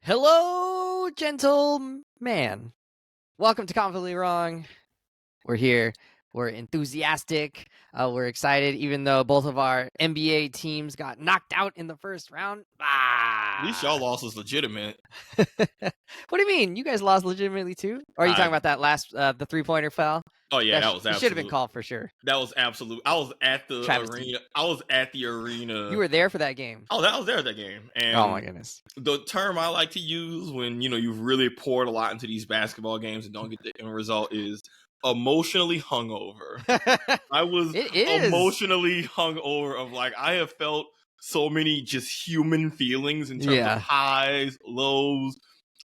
Hello, gentleman. Welcome to Confidently Wrong. We're here. We're enthusiastic. We're excited, even though both of our NBA teams got knocked out in the first round. At least y'all loss was legitimate. What do you mean? You guys lost legitimately too? Or are you talking about that last, the three-pointer foul? Oh yeah, that was absolute. It should have been called for sure. That was absolute. I was at the Travesty. arena. You were there for that game. Oh, I was there at that game. And oh my goodness. The term I like to use when you've really poured a lot into these basketball games and don't get the end result is emotionally hungover. I was emotionally hungover of like I have felt so many just human feelings in terms of highs, lows,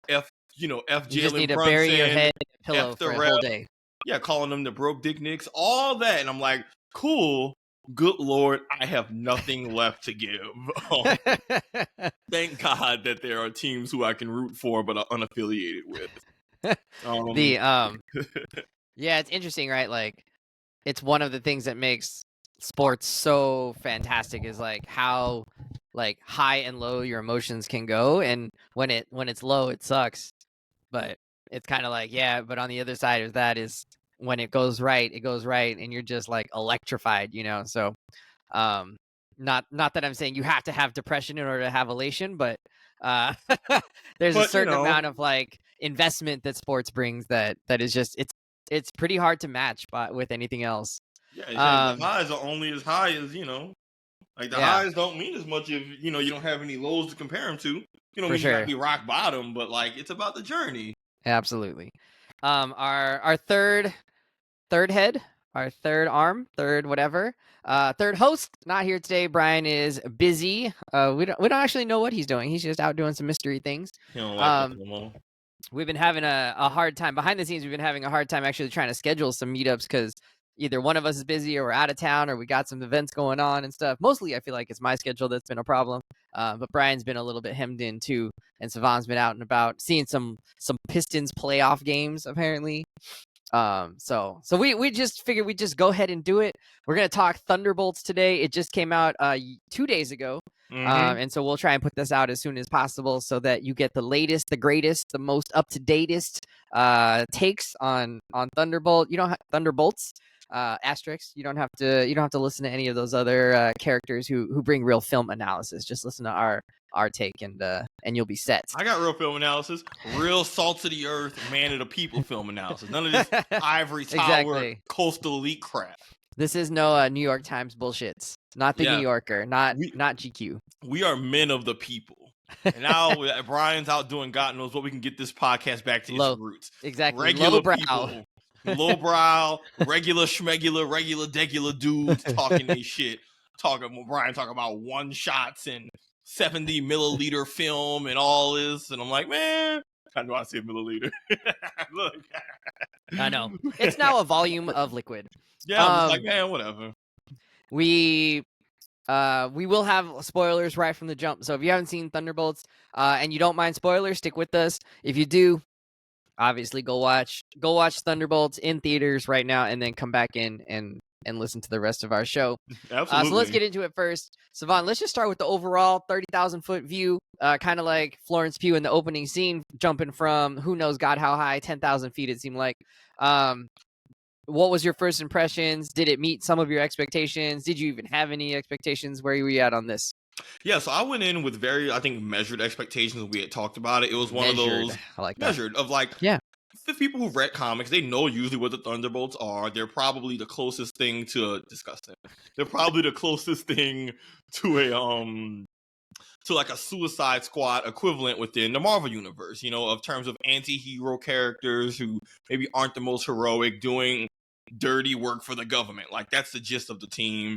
F You Jalen just need to Brunson, bury your head in a pillow F for the a whole day. Yeah, calling them the broke dick Knicks, all that. And I'm like, cool, good Lord, I have nothing left to give. Thank God that there are teams who I can root for but are unaffiliated with. Yeah, it's interesting, right? Like, it's one of the things that makes sports so fantastic is like how like high and low your emotions can go, and when it's low, it sucks. But it's kind of like, yeah, but on the other side of that is when it goes right, and you're just like electrified, So, not that I'm saying you have to have depression in order to have elation, but there's a certain amount of like investment that sports brings that is just it's pretty hard to match with anything else. Yeah, the highs are only as high as like the highs don't mean as much if you don't have any lows to compare them to. You know, you gotta be rock bottom, but like it's about the journey. Absolutely. Our third head, our third arm, third whatever, third host not here today. Brian is busy. We don't actually know what he's doing. He's just out doing some mystery things. He don't like it no more. We've been having a hard time behind the scenes. We've been having a hard time actually trying to schedule some meetups because either one of us is busy or we're out of town or we got some events going on and stuff. Mostly I feel like it's my schedule that's been a problem. But Brian's been a little bit hemmed in too. And Savon's been out and about seeing some Pistons playoff games apparently. So we just figured we'd just go ahead and do it. We're going to talk Thunderbolts today. It just came out 2 days ago. And so we'll try and put this out as soon as possible so that you get the latest, the greatest, the most up-to-datest takes on Thunderbolt. You don't have Thunderbolts. Asterisks. You don't have to listen to any of those other characters who bring real film analysis. Just listen to our take and you'll be set. I got real film analysis, real salt of the earth, man of the people film analysis. None of this ivory tower coastal elite crap. This is no New York Times bullshits. Not the New Yorker. Not GQ. We are men of the people. And now Brian's out doing God knows what. We can get this podcast back to its roots. Exactly. Regular people. Lowbrow, regular schmegular, regular degular dudes talking their shit. Brian talking about one shots and 70 milliliter film and all this. And I'm like, man, I know I said milliliter. Look. I know. It's now a volume of liquid. Yeah, I'm just like, man, whatever. We will have spoilers right from the jump. So if you haven't seen Thunderbolts and you don't mind spoilers, stick with us. If you do, obviously go watch Thunderbolts in theaters right now and then come back in and listen to the rest of our show. Absolutely. So let's get into it first. Savon, let's just start with the overall 30,000 foot view, kind of like Florence Pugh in the opening scene, jumping from who knows God how high, 10,000 feet it seemed like. What was your first impressions? Did it meet some of your expectations? Did you even have any expectations? Where were you at on this? Yeah, so I went in with very, I think, measured expectations. We had talked about it. It was one of those measured of like, the people who've read comics, they know usually what the Thunderbolts are. They're probably the closest thing to disgusting. They're probably the closest thing to like a Suicide Squad equivalent within the Marvel universe, of terms of anti-hero characters who maybe aren't the most heroic, doing dirty work for the government. Like that's the gist of the team.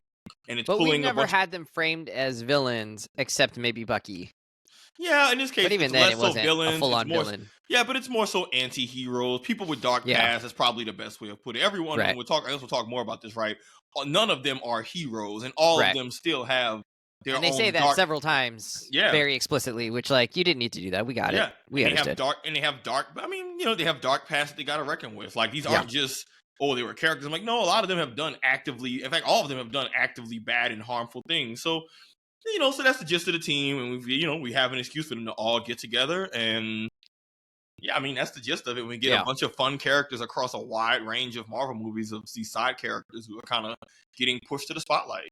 And but we never had them framed as villains, except maybe Bucky. Yeah, in this case, but even then, it wasn't a full-on villain. Yeah, but it's more so anti-heroes, people with dark pasts. That's probably the best way of putting it. Everyone, when we'll talk more about this, right? None of them are heroes, and all of them still have their own. And they say that several times, very explicitly. Which, like, you didn't need to do that. We got it. We understood. They have dark. I mean, they have dark pasts that they got to reckon with. Like these aren't just. Oh, they were characters. I'm like, no, a lot of them have done actively. In fact, all of them have done actively bad and harmful things. So So that's the gist of the team, and we have an excuse for them to all get together, and yeah, I mean that's the gist of it. We get a bunch of fun characters across a wide range of Marvel movies of these side characters who are kind of getting pushed to the spotlight.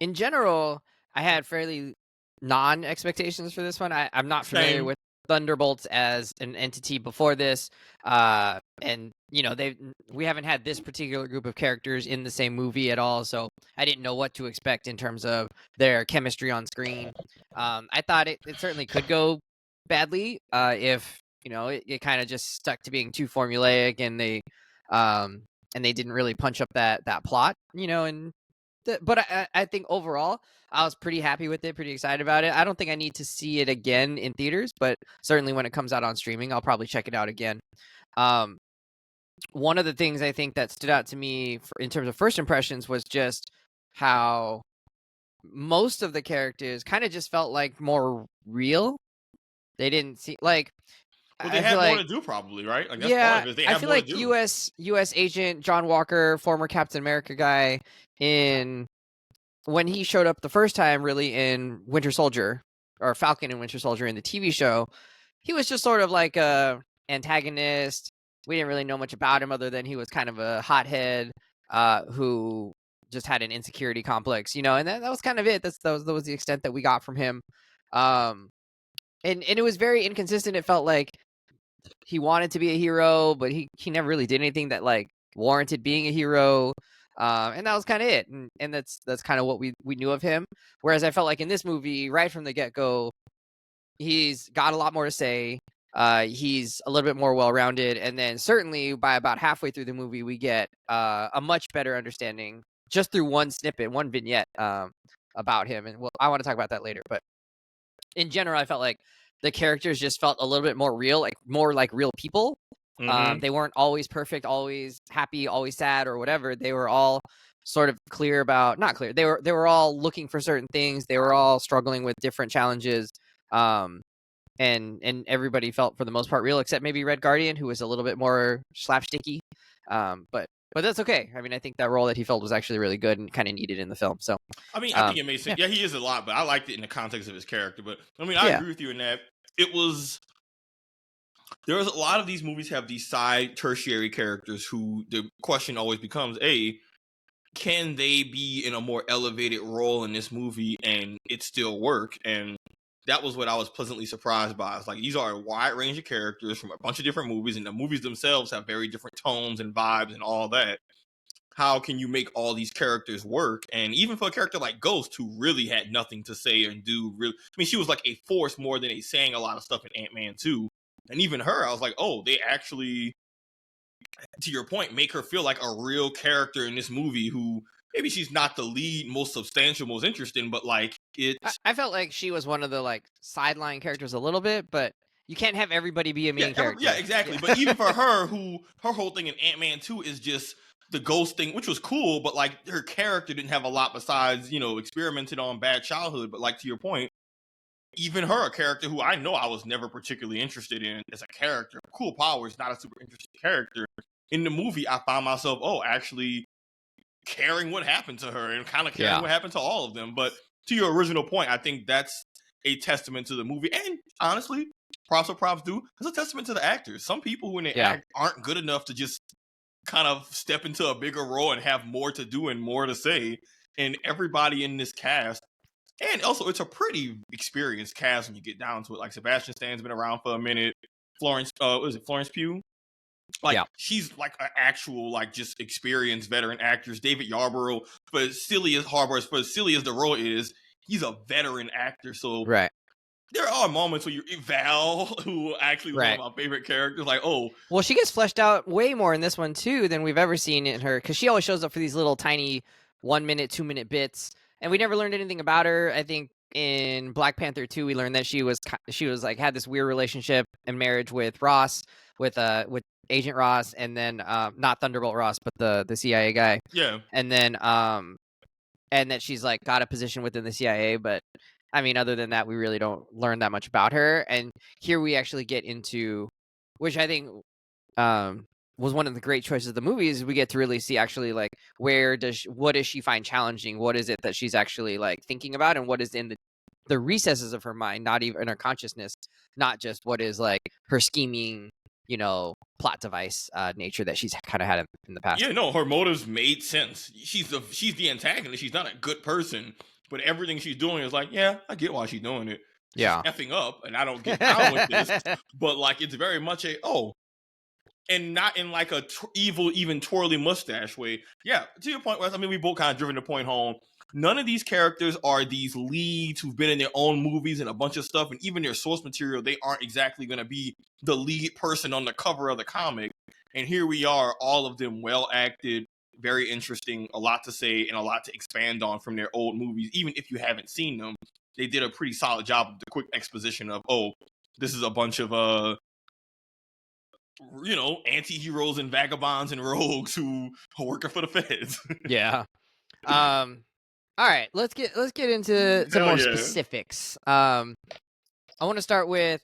In general, I had fairly non-expectations for this one. I'm not familiar with Thunderbolts as an entity before this, and we haven't had this particular group of characters in the same movie at all, so I didn't know what to expect in terms of their chemistry on screen. I thought it certainly could go badly if it kind of just stuck to being too formulaic, and they didn't really punch up that plot, and but I think overall I was pretty happy with it, pretty excited about it. I don't think I need to see it again in theaters, but certainly when it comes out on streaming, I'll probably check it out again. One of the things I think that stood out to me in terms of first impressions was just how most of the characters kind of just felt like more real. They didn't see like. Well, they had more to do, probably, right? Like, that's part of it. They I have feel more like to do. U.S. agent John Walker, former Captain America guy, when he showed up the first time, really in Winter Soldier or Falcon and Winter Soldier in the TV show, he was just sort of like a antagonist. We didn't really know much about him other than he was kind of a hothead who just had an insecurity complex, and that was kind of it. That was the extent that we got from him. And it was very inconsistent. It felt like he wanted to be a hero, but he never really did anything that like warranted being a hero. And that was kind of it. And that's kind of what we knew of him. Whereas I felt like in this movie, right from the get-go, he's got a lot more to say. He's a little bit more well-rounded. And then certainly by about halfway through the movie, we get a much better understanding just through one snippet, one vignette about him. And I want to talk about that later. But in general, I felt like the characters just felt a little bit more real, like more like real people. They weren't always perfect, always happy, always sad, or whatever. They were all sort of not clear. They were all looking for certain things. They were all struggling with different challenges. And everybody felt for the most part real, except maybe Red Guardian, who was a little bit more slapsticky. But that's okay. I mean, I think that role that he filled was actually really good and kind of needed in the film. So, I mean, I think it makes sense. Yeah, he is a lot, but I liked it in the context of his character. But I mean, I agree with you in that there's a lot of these movies have these side tertiary characters who the question always becomes, can they be in a more elevated role in this movie and it still work? And that was what I was pleasantly surprised by. It's like, these are a wide range of characters from a bunch of different movies, and the movies themselves have very different tones and vibes and all that. How can you make all these characters work? And even for a character like Ghost, who really had nothing to say and do, she was like a force more than a saying a lot of stuff in Ant-Man 2. And even her, I was like, oh, they actually, to your point, make her feel like a real character in this movie who maybe she's not the lead, most substantial, most interesting, but like I felt like she was one of the like sideline characters a little bit, but you can't have everybody be a main character. Yeah, exactly. Yeah. But even for her, her whole thing in Ant-Man 2 is just the Ghost thing, which was cool, but like her character didn't have a lot besides, experimented on bad childhood. But like, to your point, even her, a character who I know I was never particularly interested in as a character, cool powers, not a super interesting character. In the movie, I found myself, actually caring what happened to her and kind of caring what happened to all of them. But to your original point, I think that's a testament to the movie. And honestly, props do. It's a testament to the actors. Some people when they act aren't good enough to just kind of step into a bigger role and have more to do and more to say. And everybody in this cast, and also it's a pretty experienced cast when you get down to it. Like, Sebastian Stan's been around for a minute. Florence Pugh? Like, she's like an actual, like, just experienced veteran actress. David Yarborough, but silly as the role is, he's a veteran actor. So there are moments where Val, who actually was one of my favorite characters, like, well, she gets fleshed out way more in this one too than we've ever seen in her, because she always shows up for these little tiny 1 minute, 2 minute bits, and we never learned anything about her. I think in Black Panther 2 we learned that she was like had this weird relationship and marriage with Ross, with Agent Ross, and then not Thunderbolt Ross, but the CIA guy. Yeah. And then and that she's like got a position within the CIA, but I mean, other than that, we really don't learn that much about her. And here we actually get into, which I think was one of the great choices of the movie is we get to really see actually like what does she find challenging? What is it that she's actually like thinking about, and what is in the recesses of her mind, not even in her consciousness, not just what is like her scheming, plot device nature that she's kind of had in the past. Yeah, no, her motives made sense. She's the antagonist. She's not a good person, but everything she's doing is like, yeah, I get why she's doing it. She's effing up, and I don't get down with this. But like, it's very much and not in like a evil, even twirly mustache way. Yeah, to your point, Wes, I mean, we both kind of driven the point home. None of these characters are these leads who've been in their own movies and a bunch of stuff, and even their source material, they aren't exactly going to be the lead person on the cover of the comic. And here we are, all of them well acted, very interesting, a lot to say and a lot to expand on from their old movies. Even if you haven't seen them, they did a pretty solid job of the quick exposition of, this is a bunch of anti-heroes and vagabonds and rogues who are working for the feds. Yeah. All right, let's get into some more specifics. I want to start with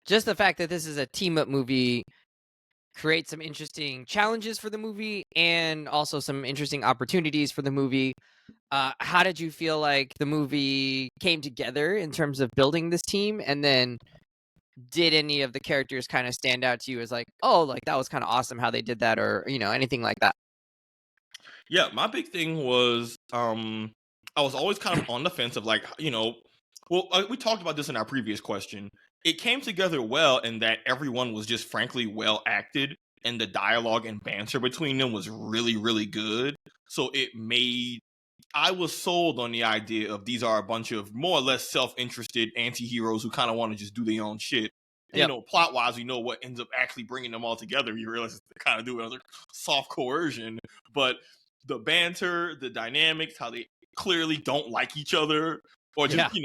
just the fact that this is a team-up movie creates some interesting challenges for the movie and also some interesting opportunities for the movie. How did you feel like the movie came together in terms of building this team? And then did any of the characters kind of stand out to you as like, oh, like that was kind of awesome how they did that, or, anything like that? Yeah, my big thing was I was always kind of on the fence of like, we talked about this in our previous question. It came together well in that everyone was just frankly well acted, and the dialogue and banter between them was really, really good. So I was sold on the idea of these are a bunch of more or less self-interested anti-heroes who kind of want to just do their own shit. Yep. Plot-wise, what ends up actually bringing them all together. You realize they kind of do it as a soft coercion, but the banter, the dynamics, how they clearly don't like each other, or just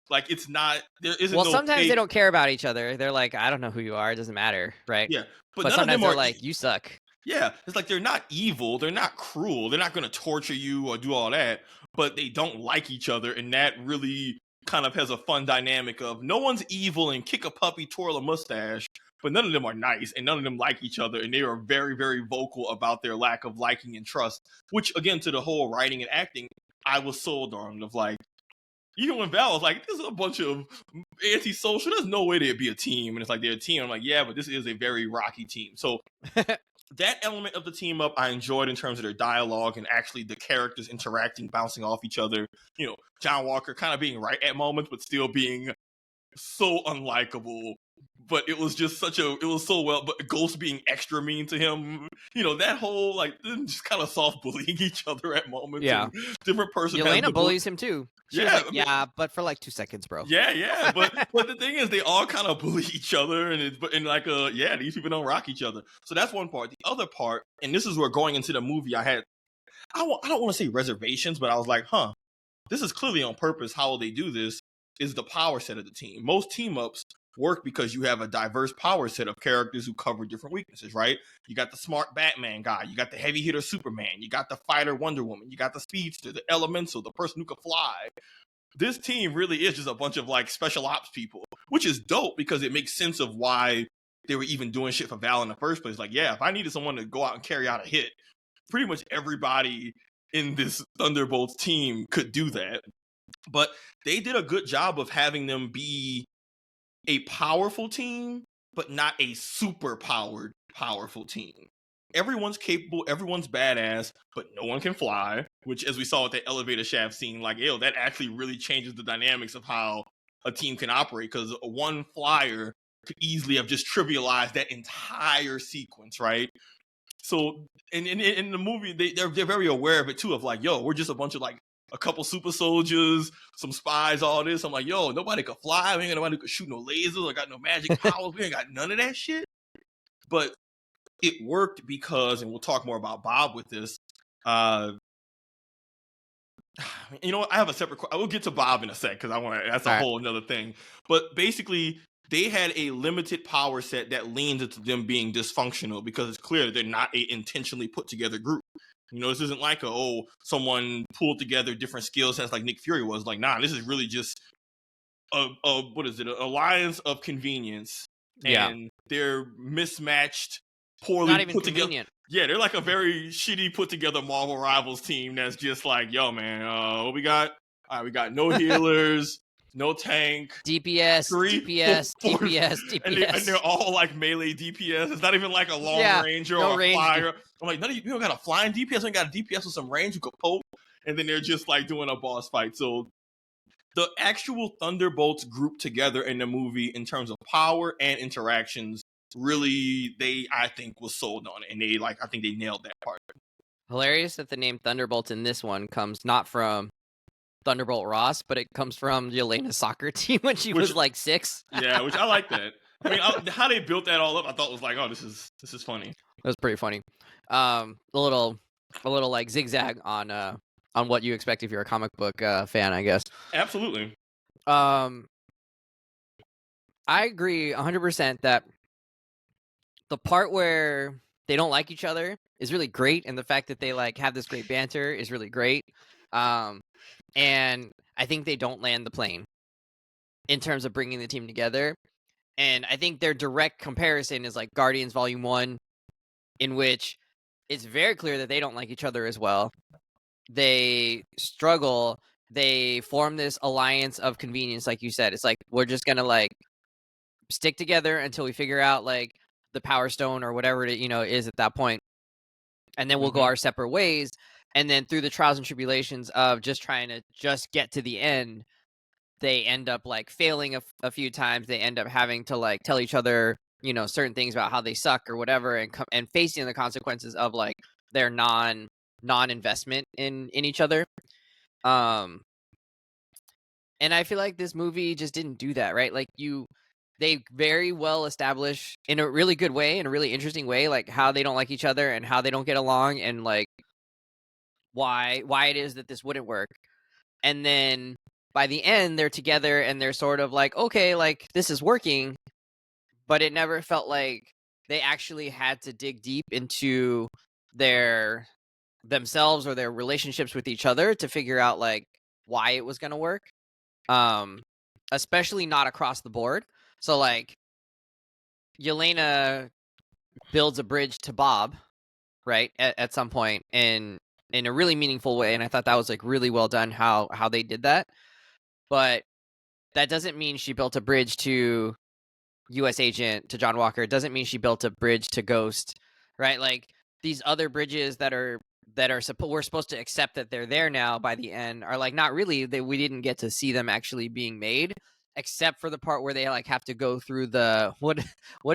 like it's not there isn't. Well, sometimes they don't care about each other. They're like, I don't know who you are. It doesn't matter, right? Yeah, but sometimes they're like, you suck. Yeah, it's like they're not evil, they're not cruel, they're not going to torture you or do all that, but they don't like each other, and that really kind of has a fun dynamic of no one's evil and kick a puppy, twirl a mustache, but none of them are nice, and none of them like each other, and they are very, very vocal about their lack of liking and trust, which, again, to the whole writing and acting, I was sold on, of like, even when Val was like, this is a bunch of anti-social, there's no way they'd be a team, and it's like, they're a team. I'm like, yeah, but this is a very rocky team. So that element of the team up I enjoyed in terms of their dialogue and actually the characters interacting, bouncing off each other. John Walker kind of being right at moments, but still being so unlikable. But it was just it was so well, but Ghost being extra mean to him, that whole, like, just kind of soft bullying each other at moments. Yeah. Different person. Yelena bullies him too. She was like, but for like 2 seconds, bro. Yeah. But the thing is, they all kind of bully each other, and these people don't rock each other. So that's one part. The other part, and this is where going into the movie, I don't want to say reservations, but I was like, this is clearly on purpose. How will they do this? Is the power set of the team. Most team ups work because you have a diverse power set of characters who cover different weaknesses, right? You got the smart Batman guy, you got the heavy hitter Superman, you got the fighter Wonder Woman, you got the speedster, the elemental, the person who can fly. This team really is just a bunch of like special ops people, which is dope because it makes sense of why they were even doing shit for Val in the first place. Like, yeah, if I needed someone to go out and carry out a hit, pretty much everybody in this Thunderbolts team could do that. But they did a good job of having them be a powerful team, but not a super powerful team. Everyone's capable, everyone's badass, but no one can fly, which, as we saw with the elevator shaft scene, like, that actually really changes the dynamics of how a team can operate, because one flyer could easily have just trivialized that entire sequence, right? So in the movie, they're very aware of it too, of like, we're just a bunch of like a couple super soldiers, some spies, all this. I'm like, nobody could fly. We ain't got nobody who could shoot no lasers. I got no magic powers. We ain't got none of that shit. But it worked because, and we'll talk more about Bob with this. I have a separate. I will get to Bob in a sec because that's a whole another thing. But basically, they had a limited power set that leans into them being dysfunctional because it's clear that they're not a intentionally put together group. This isn't like someone pulled together different skill sets like Nick Fury was. Like, nah, this is really just an alliance of convenience. And they're mismatched poorly put together. Yeah, they're like a very shitty put together Marvel Rivals team that's just like, yo, man, what we got? All right, we got no healers, no tank, DPS, DPS. And they're all like melee DPS. It's not even like a long ranger or a flyer. I'm like, you don't got a flying DPS, you got a DPS with some range you could poke, and then they're just like doing a boss fight. So the actual Thunderbolts group together in the movie in terms of power and interactions, really, I think was sold on it, and I think they nailed that part. Hilarious that the name Thunderbolts in this one comes not from Thunderbolt Ross, but it comes from Yelena's soccer team when she was like 6. Yeah, which I like that. I mean, how they built that all up, I thought was like, oh, this is funny. That was pretty funny. A little like zigzag on what you expect if you're a comic book fan, I guess. Absolutely. I agree 100% that the part where they don't like each other is really great, and the fact that they like have this great banter is really great. And I think they don't land the plane in terms of bringing the team together. And I think their direct comparison is like Guardians Volume 1, in which it's very clear that they don't like each other as well. They struggle. They form this alliance of convenience, like you said. It's like, we're just going to like stick together until we figure out like the Power Stone or whatever it is at that point. And then we'll go our separate ways. And then through the trials and tribulations of just trying to just get to the end, they end up like failing a few times. They end up having to like tell each other, certain things about how they suck or whatever, and facing the consequences of like their non-investment in each other. And I feel like this movie just didn't do that, right? Like they very well establish in a really good way, in a really interesting way, like how they don't like each other and how they don't get along, and like why it is that this wouldn't work. And then by the end, they're together and they're sort of like, okay, like this is working, but it never felt like they actually had to dig deep into themselves or their relationships with each other to figure out like why it was going to work. Especially not across the board. So like Yelena builds a bridge to Bob, right, at some point, and in a really meaningful way, and I thought that was like really well done how they did that. But that doesn't mean she built a bridge to US Agent, to John Walker. It doesn't mean she built a bridge to Ghost, right? Like these other bridges that we're supposed to accept that they're there now by the end are like not really. We didn't get to see them actually being made, except for the part where they like have to go through the what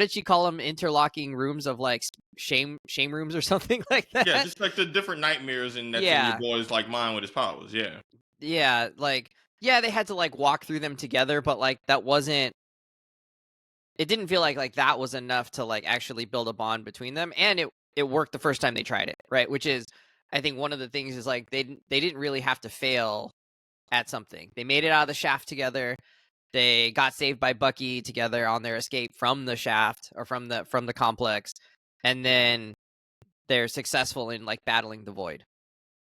did she call them, interlocking rooms of like shame rooms or something like that. Yeah, just like the different nightmares and that's in your boy's like mind with his powers. Yeah, like they had to like walk through them together, but like that wasn't. It didn't feel like that was enough to like actually build a bond between them, and it worked the first time they tried it, right? Which is, I think one of the things is like they didn't really have to fail at something. They made it out of the shaft together. They got saved by Bucky together on their escape from the shaft or from the complex, and then they're successful in like battling the void.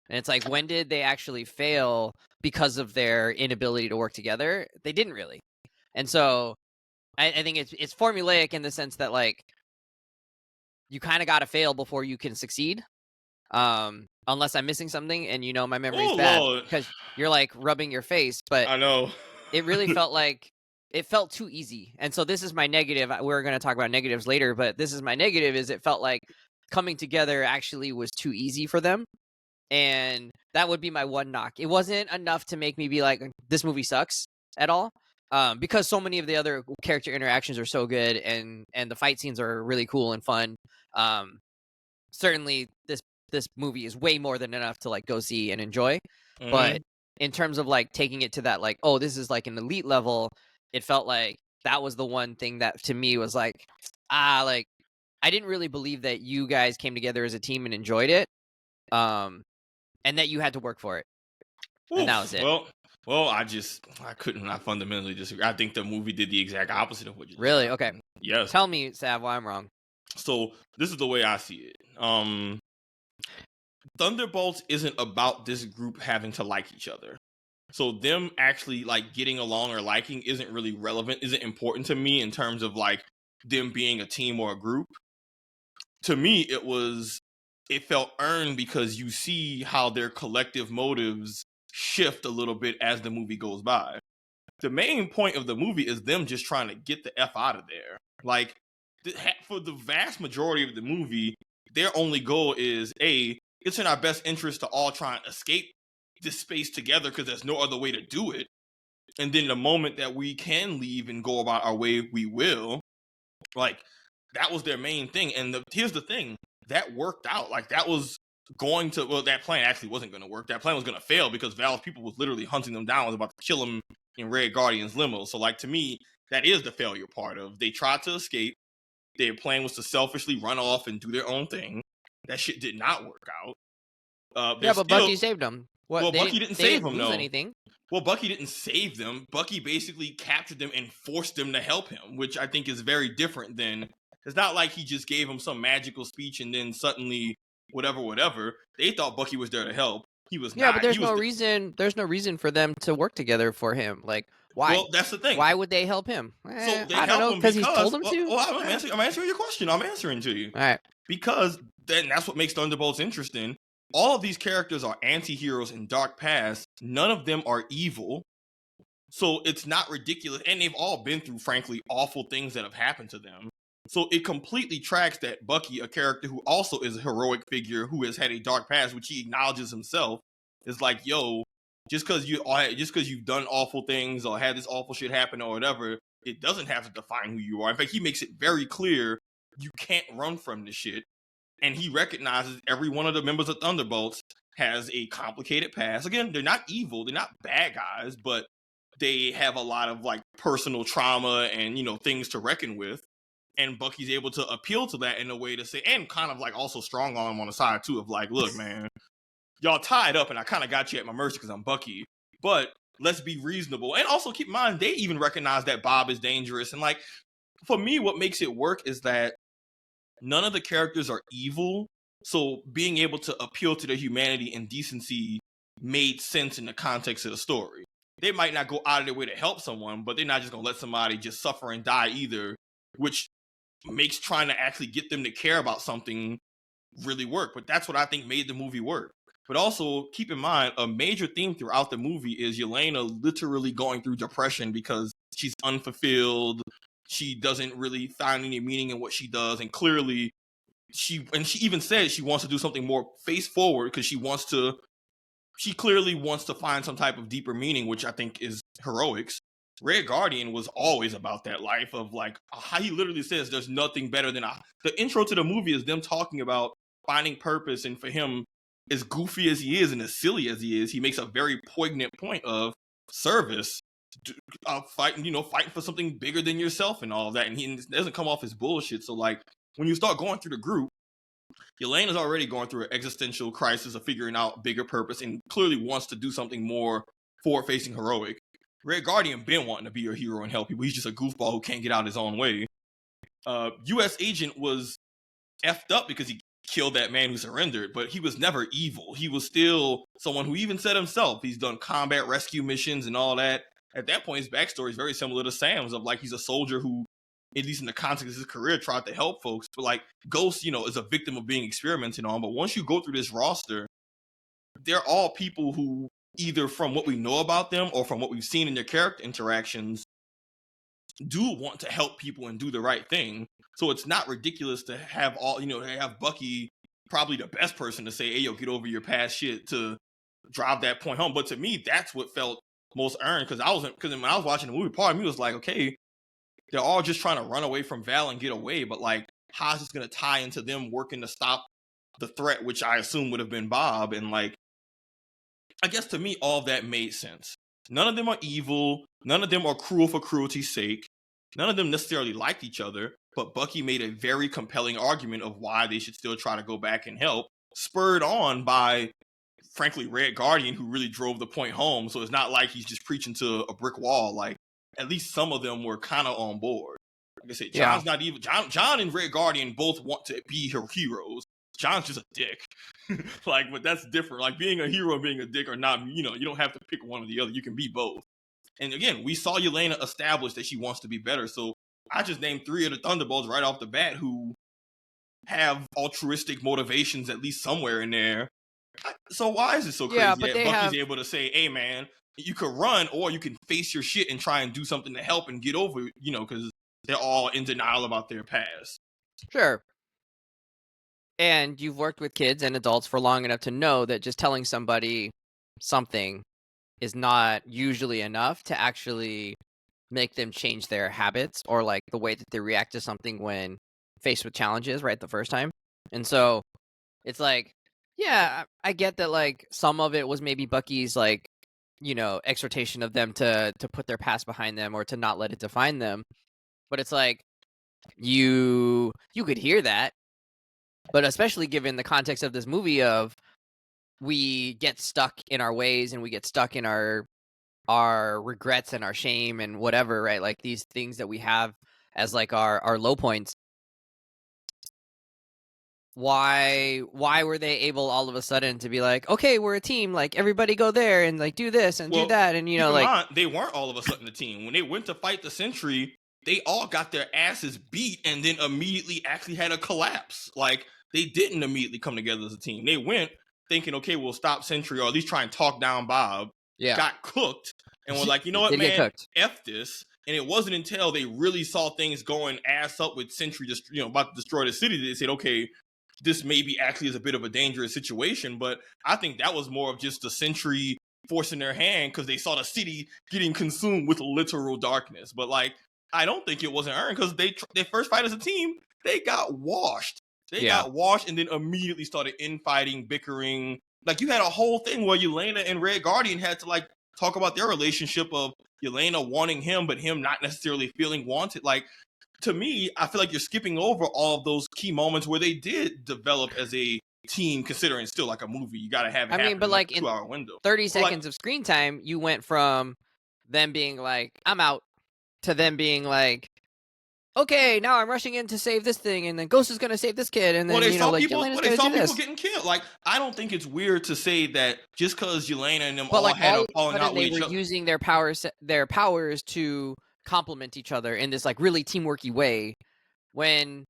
And it's like, when did they actually fail because of their inability to work together? They didn't really. And so I think it's formulaic in the sense that like you kind of got to fail before you can succeed. Unless I'm missing something, and my memory's bad because you're like rubbing your face, but I know it really felt like it felt too easy. And so this is my negative. We're going to talk about negatives later, but this is my negative, is it felt like coming together actually was too easy for them. And that would be my one knock. It wasn't enough to make me be like, this movie sucks at all. Because so many of the other character interactions are so good, and the fight scenes are really cool and fun. Certainly this movie is way more than enough to like go see and enjoy. Mm-hmm. But in terms of like taking it to that like, oh, this is like an elite level, it felt like that was the one thing that to me was like, like I didn't really believe that you guys came together as a team and enjoyed it. And that you had to work for it. Oof, and that was it. Well, I fundamentally disagree. I think the movie did the exact opposite of what you really described. Okay. Yes. Tell me, Sav, why I'm wrong. So this is the way I see it. Thunderbolts isn't about this group having to like each other. So them actually like getting along or liking isn't really relevant, isn't important to me in terms of like them being a team or a group. to me, it felt earned because you see how their collective motives shift a little bit as the movie goes by. The main point of the movie is them just trying to get the F out of there. Like, for the vast majority of the movie, their only goal is, it's in our best interest to all try and escape this space together because there's no other way to do it. And then the moment that we can leave and go about our way, we will. Like, that was their main thing. And here's the thing. That worked out. Like, that was that plan actually wasn't going to work. That plan was going to fail because Val's people was literally hunting them down, was about to kill them in Red Guardian's limo. So, like, to me, that is the failure part of. They tried to escape. Their plan was to selfishly run off and do their own thing. That shit did not work out. But Bucky saved them. Bucky didn't save them, though. Anything. Well, Bucky didn't save them. Bucky basically captured them and forced them to help him, which I think is very different than... It's not like he just gave them some magical speech and then suddenly whatever. They thought Bucky was there to help. He was not. Yeah, but there's no reason. There's no reason for them to work together for him. Like, why? Well, that's the thing. Why would they help him? So they I don't know, because he told them to. Well, I'm answering your question. I'm answering to you. All right. Because then that's what makes Thunderbolts interesting. All of these characters are anti-heroes in dark past. None of them are evil. So it's not ridiculous. And they've all been through, frankly, awful things that have happened to them. So it completely tracks that Bucky, a character who also is a heroic figure who has had a dark past, which he acknowledges himself, is like, yo, just because you've done awful things or had this awful shit happen or whatever, it doesn't have to define who you are. In fact, he makes it very clear you can't run from this shit. And he recognizes every one of the members of Thunderbolts has a complicated past. Again, they're not evil, they're not bad guys, but they have a lot of like personal trauma and, things to reckon with. And Bucky's able to appeal to that in a way to say, and kind of like also strong arm on the side too, of like, look, man, y'all tied up and I kind of got you at my mercy because I'm Bucky, but let's be reasonable. And also keep in mind, they even recognize that Bob is dangerous. And like, for me, what makes it work is that none of the characters are evil. So being able to appeal to their humanity and decency made sense in the context of the story. They might not go out of their way to help someone, but they're not just going to let somebody just suffer and die either, which makes trying to actually get them to care about something really work. But that's what I think made the movie work. But also, keep in mind, a major theme throughout the movie is Yelena literally going through depression because she's unfulfilled. She doesn't really find any meaning in what she does. And clearly, she even says she wants to do something more face forward because she clearly wants to find some type of deeper meaning, which I think is heroics. Red Guardian was always about that life of like, how he literally says there's nothing better than the intro to the movie is them talking about finding purpose. And for him, as goofy as he is and as silly as he is, he makes a very poignant point of service, fighting for something bigger than yourself and all of that. And he doesn't come off as bullshit. So like, when you start going through the group, Yelena's already going through an existential crisis of figuring out bigger purpose and clearly wants to do something more forward-facing heroic. Red Guardian been wanting to be a hero and help people. He's just a goofball who can't get out his own way. U.S. Agent was effed up because he killed that man who surrendered, but he was never evil. He was still someone who even said himself, he's done combat rescue missions and all that. At that point, his backstory is very similar to Sam's, of like, he's a soldier who, at least in the context of his career, tried to help folks. But like, Ghost, is a victim of being experimented on. But once you go through this roster, they're all people who, either from what we know about them or from what we've seen in their character interactions, do want to help people and do the right thing. So it's not ridiculous to have have Bucky, probably the best person to say, hey, yo, get over your past shit, to drive that point home. But to me, that's what felt most earned, because when I was watching the movie, part of me was like, okay, they're all just trying to run away from Val and get away, but like, how is this going to tie into them working to stop the threat, which I assume would have been Bob? And like, I guess to me, all of that made sense. None of them are evil. None of them are cruel for cruelty's sake. None of them necessarily liked each other, but Bucky made a very compelling argument of why they should still try to go back and help, spurred on by, frankly, Red Guardian, who really drove the point home. So it's not like he's just preaching to a brick wall. Like, at least some of them were kind of on board. Like I said, John's not evil. John and Red Guardian both want to be heroes. John's just a dick. But that's different. Like, being a hero and being a dick are not, you don't have to pick one or the other. You can be both. And again, we saw Yelena establish that she wants to be better. So I just named 3 of the Thunderbolts right off the bat who have altruistic motivations at least somewhere in there. So why is it so crazy but that Bucky's able to say, hey, man, you could run or you can face your shit and try and do something to help and get over, because they're all in denial about their past. Sure. And you've worked with kids and adults for long enough to know that just telling somebody something is not usually enough to actually make them change their habits or like the way that they react to something when faced with challenges, right, the first time. And so it's like, yeah, I get that like some of it was maybe Bucky's like, exhortation of them to put their past behind them or to not let it define them. But it's like you could hear that, but especially given the context of this movie of we get stuck in our ways and we get stuck in our regrets and our shame and whatever, right? Like these things that we have as like our low points. Why were they able all of a sudden to be like, okay, we're a team, like everybody go there and like do this and do that, and they weren't all of a sudden a team. When they went to fight the Sentry, they all got their asses beat and then immediately actually had a collapse. Like they didn't immediately come together as a team. They went thinking, okay, we'll stop Sentry or at least try and talk down Bob. Yeah, got cooked and were like, you know what, man, F this. And it wasn't until they really saw things going ass up with Sentry just about to destroy the city that they said, okay, this maybe actually is a bit of a dangerous situation. But I think that was more of just the Sentry forcing their hand because they saw the city getting consumed with literal darkness. But like, I don't think it wasn't earned because their first fight as a team, they got washed. They got washed and then immediately started infighting, bickering. Like you had a whole thing where Yelena and Red Guardian had to like talk about their relationship of Yelena wanting him, but him not necessarily feeling wanted. Like, to me, I feel like you're skipping over all of those key moments where they did develop as a team, considering still like a movie. You got to have it but like in a 2-hour window. 30 seconds of screen time, you went from them being like, I'm out, to them being like, okay, now I'm rushing in to save this thing, and then Ghost is going to save this kid, and then, they saw people getting killed. Like, I don't think it's weird to say that just because Yelena and them all had a falling out with each other. They were using their powers to complement each other in this like really teamworky way when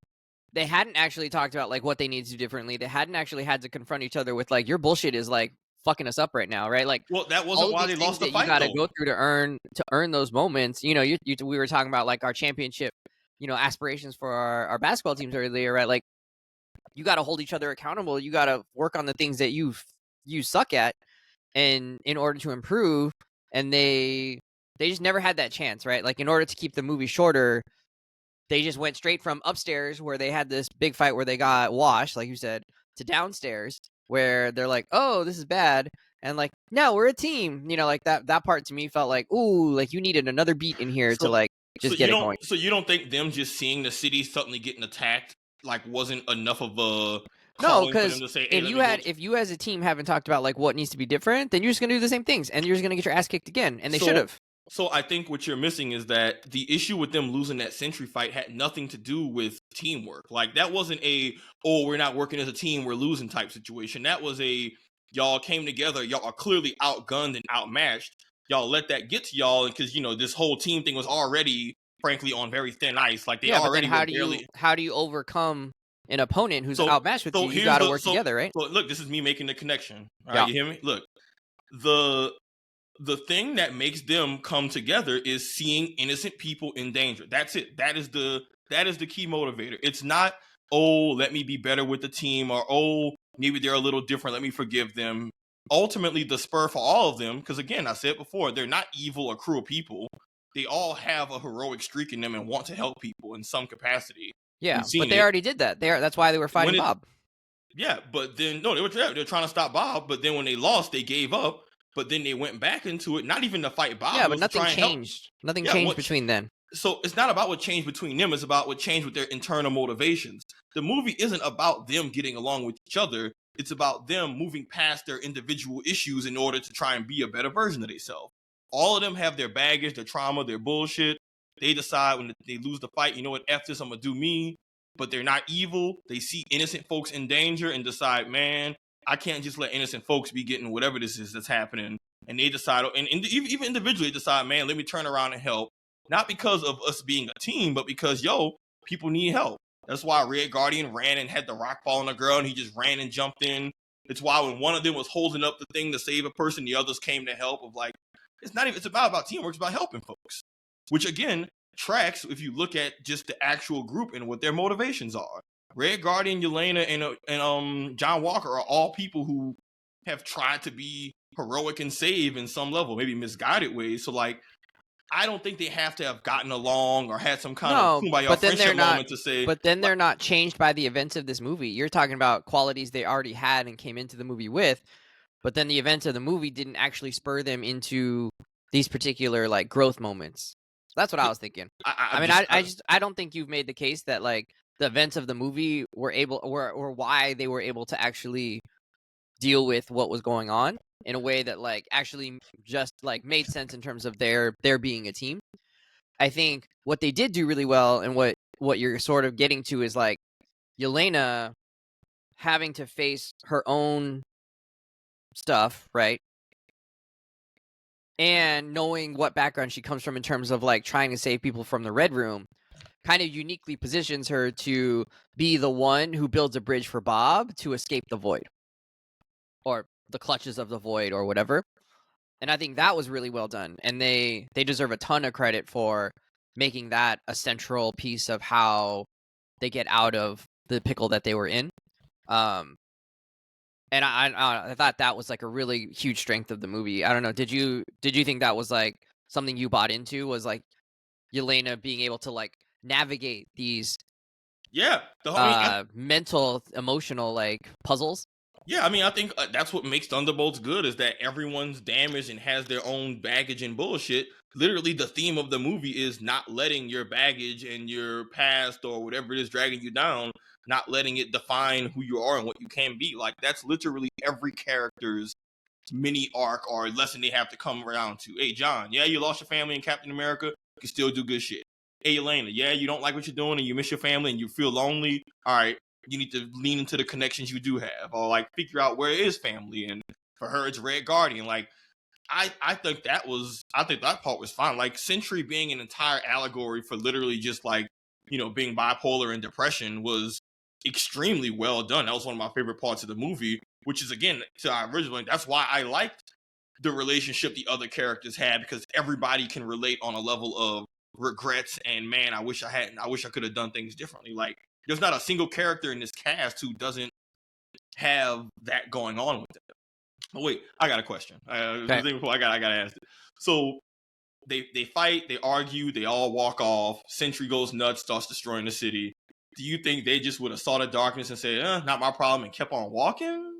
they hadn't actually talked about like what they need to do differently. They hadn't actually had to confront each other with like, your bullshit is like fucking us up right now, right? Like, well, that wasn't why they lost the fight. You got to go through to earn those moments. We were talking about like our championship, aspirations for our basketball teams earlier, right? Like, you got to hold each other accountable. You got to work on the things that you suck at, and in order to improve. And they just never had that chance, right? Like, in order to keep the movie shorter, they just went straight from upstairs where they had this big fight where they got washed, like you said, to downstairs where they're like, oh, this is bad. And like, no, we're a team. Like that part to me felt like, ooh, like you needed another beat in here to like just get it going. So you don't think them just seeing the city suddenly getting attacked like wasn't enough of a no, because if you as a team haven't talked about like what needs to be different, then you're just gonna do the same things and you're just gonna get your ass kicked again, and they should have. So I think what you're missing is that the issue with them losing that Sentry fight had nothing to do with teamwork. Like, that wasn't we're not working as a team, we're losing type situation. That was y'all came together, y'all are clearly outgunned and outmatched. Y'all let that get to y'all because this whole team thing was already, frankly, on very thin ice. Like, they already how do you overcome an opponent who's outmatched with you? You got to work together, right? So look, this is me making the connection. All right, you hear me? Look, the thing that makes them come together is seeing innocent people in danger. That's it. That is the key motivator. It's not, oh, let me be better with the team, or oh, maybe they're a little different, let me forgive them. Ultimately, the spur for all of them, because again, I said before, they're not evil or cruel people. They all have a heroic streak in them and want to help people in some capacity. Yeah, but they already did that. That's why they were fighting Bob. Yeah, but then no, they were trying to stop Bob. But then when they lost, they gave up. But then they went back into it, not even to fight Bob. Yeah, but nothing changed. Nothing changed between then. So it's not about what changed between them. It's about what changed with their internal motivations. The movie isn't about them getting along with each other. It's about them moving past their individual issues in order to try and be a better version of themselves. All of them have their baggage, their trauma, their bullshit. They decide when they lose the fight, you know what, F this, I'm going to do me. But they're not evil. They see innocent folks in danger and decide, man, I can't just let innocent folks be getting whatever this is that's happening. And they decide, and even individually decide, man, let me turn around and help. Not because of us being a team, but because, people need help. That's why Red Guardian ran and had the rock fall on the girl, and he just ran and jumped in. It's why when one of them was holding up the thing to save a person, the others came to help. Of like, it's not even. It's about teamwork. It's about helping folks, which again tracks if you look at just the actual group and what their motivations are. Red Guardian, Yelena, and John Walker are all people who have tried to be heroic and save in some level, maybe misguided ways. So like, I don't think they have to have gotten along or had some kind of kumbaya friendship moment to say. But then they're not changed by the events of this movie. You're talking about qualities they already had and came into the movie with, but then the events of the movie didn't actually spur them into these particular like growth moments. That's what I was thinking. I don't think you've made the case that like the events of the movie were why they were able to actually deal with what was going on in a way that like actually just like made sense in terms of their being a team. I think what they did do really well, and what you're sort of getting to is like Yelena having to face her own stuff, right? And knowing what background she comes from in terms of like trying to save people from the Red Room kind of uniquely positions her to be the one who builds a bridge for Bob to escape the void or the clutches of the void or whatever. And I think that was really well done. And they deserve a ton of credit for making that a central piece of how they get out of the pickle that they were in. And I thought that was like a really huge strength of the movie. I don't know. Did you think that was like something you bought into, was like Yelena being able to like navigate these mental, emotional like puzzles? Yeah, I mean, I think that's what makes Thunderbolts good, is that everyone's damaged and has their own baggage and bullshit. Literally, the theme of the movie is not letting your baggage and your past or whatever it is dragging you down, not letting it define who you are and what you can be. Like, that's literally every character's mini arc or lesson they have to come around to. Hey, John, yeah, you lost your family in Captain America, you can still do good shit. Hey, Elena, yeah, you don't like what you're doing and you miss your family and you feel lonely. All right, you need to lean into the connections you do have, or like figure out where is family. And for her, it's Red Guardian. Like, I think that part was fine. Like, Sentry being an entire allegory for literally just like, you know, being bipolar and depression was extremely well done. That was one of my favorite parts of the movie, which is, again, to our original, that's why I liked the relationship the other characters had, because everybody can relate on a level of regrets and, man, I wish I could have done things differently. Like, there's not a single character in this cast who doesn't have that going on with them. Oh, wait, I got a question. I gotta ask it. So they fight, they argue, they all walk off. Sentry goes nuts, starts destroying the city. Do you think they just would have saw the darkness and said, not my problem, and kept on walking?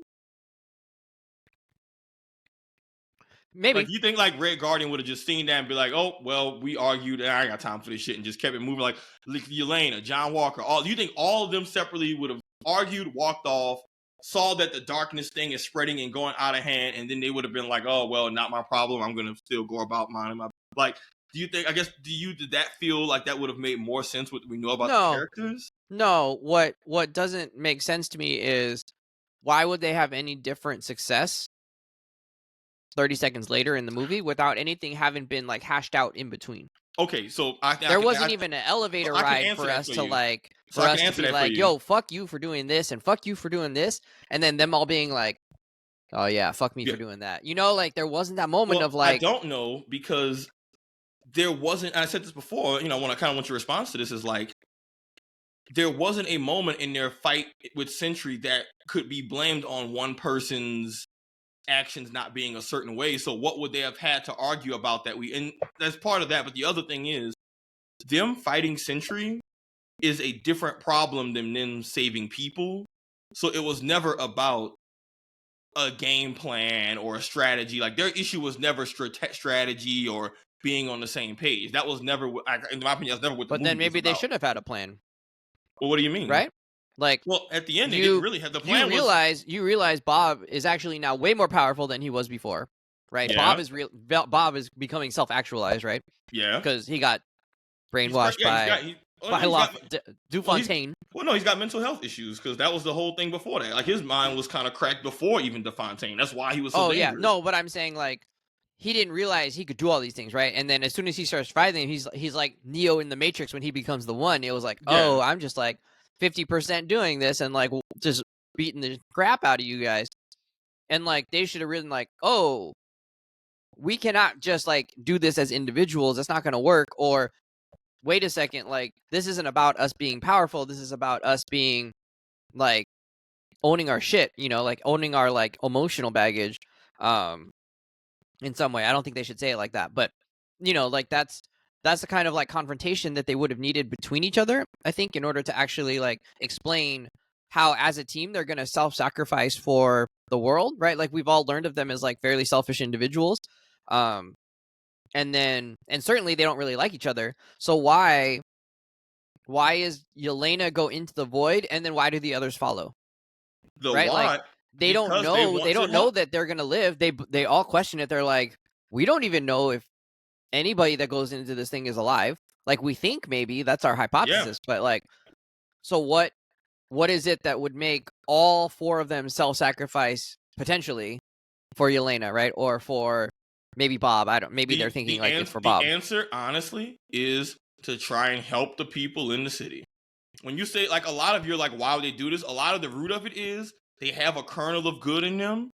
Maybe. Like, you think like Red Guardian would have just seen that and be like, oh, well, we argued, I ain't got time for this shit, and just kept it moving? Like Yelena, John Walker, you think all of them separately would have argued, walked off, saw that the darkness thing is spreading and going out of hand, and then they would have been like, oh, well, not my problem, I'm gonna still go about mine. Like, do you think, did that feel like that would have made more sense what we know about the characters? No, what doesn't make sense to me is, why would they have any different success 30 seconds later in the movie without anything having been like hashed out in between? Okay, so there wasn't even an elevator ride for us to like, for us to be like, yo, fuck you for doing this and fuck you for doing this, and then them all being like, oh yeah, fuck me for doing that. You know, like, there wasn't that moment of like, I don't know, because there wasn't, I said this before, you know, when I kind of want your response to this is like, there wasn't a moment in their fight with Sentry that could be blamed on one person's actions not being a certain way. So what would they have had to argue about that? And that's part of that. But the other thing is, them fighting Sentry is a different problem than them saving people. So it was never about a game plan or a strategy. Like, their issue was never strategy or being on the same page. That was never, in my opinion, that's never what the movie was about. But then maybe they should have had a plan. Well, what do you mean? Right? Like, well, at the end, they didn't really have the plan. You realize Bob is actually now way more powerful than he was before, right? Yeah. Bob is becoming self-actualized, right? Yeah, because he got brainwashed by Dufontaine. He's got mental health issues, because that was the whole thing before that. Like, his mind was kind of cracked before even Dufontaine. That's why he was so dangerous. Yeah, no, but I'm saying, like, he didn't realize he could do all these things, right? And then as soon as he starts fighting, he's like Neo in the Matrix when he becomes the one. It was like, oh, I'm just like 50% doing this and like just beating the crap out of you guys. And like they should have written like, oh, we cannot just like do this as individuals. That's not going to work. Or wait a second, like this isn't about us being powerful. This is about us being like owning our shit, you know, like owning our like emotional baggage. In some way, I don't think they should say it like that, but you know, like that's the kind of like confrontation that they would have needed between each other, I think, in order to actually like explain how as a team they're going to self-sacrifice for the world, right? Like we've all learned of them as like fairly selfish individuals. And certainly they don't really like each other. So why is Yelena go into the void and then why do the others follow? Right? Like they don't know that they're going to live. They all question it. They're like, we don't even know if anybody that goes into this thing is alive. Like we think maybe that's our hypothesis, but like, so what is it that would make all four of them self-sacrifice potentially for Yelena, right? Or for maybe Bob. Maybe they're thinking like it's for Bob. The answer, honestly, is to try and help the people in the city. When you say like a lot of you're like, why would they do this? A lot of the root of it is they have a kernel of good in them.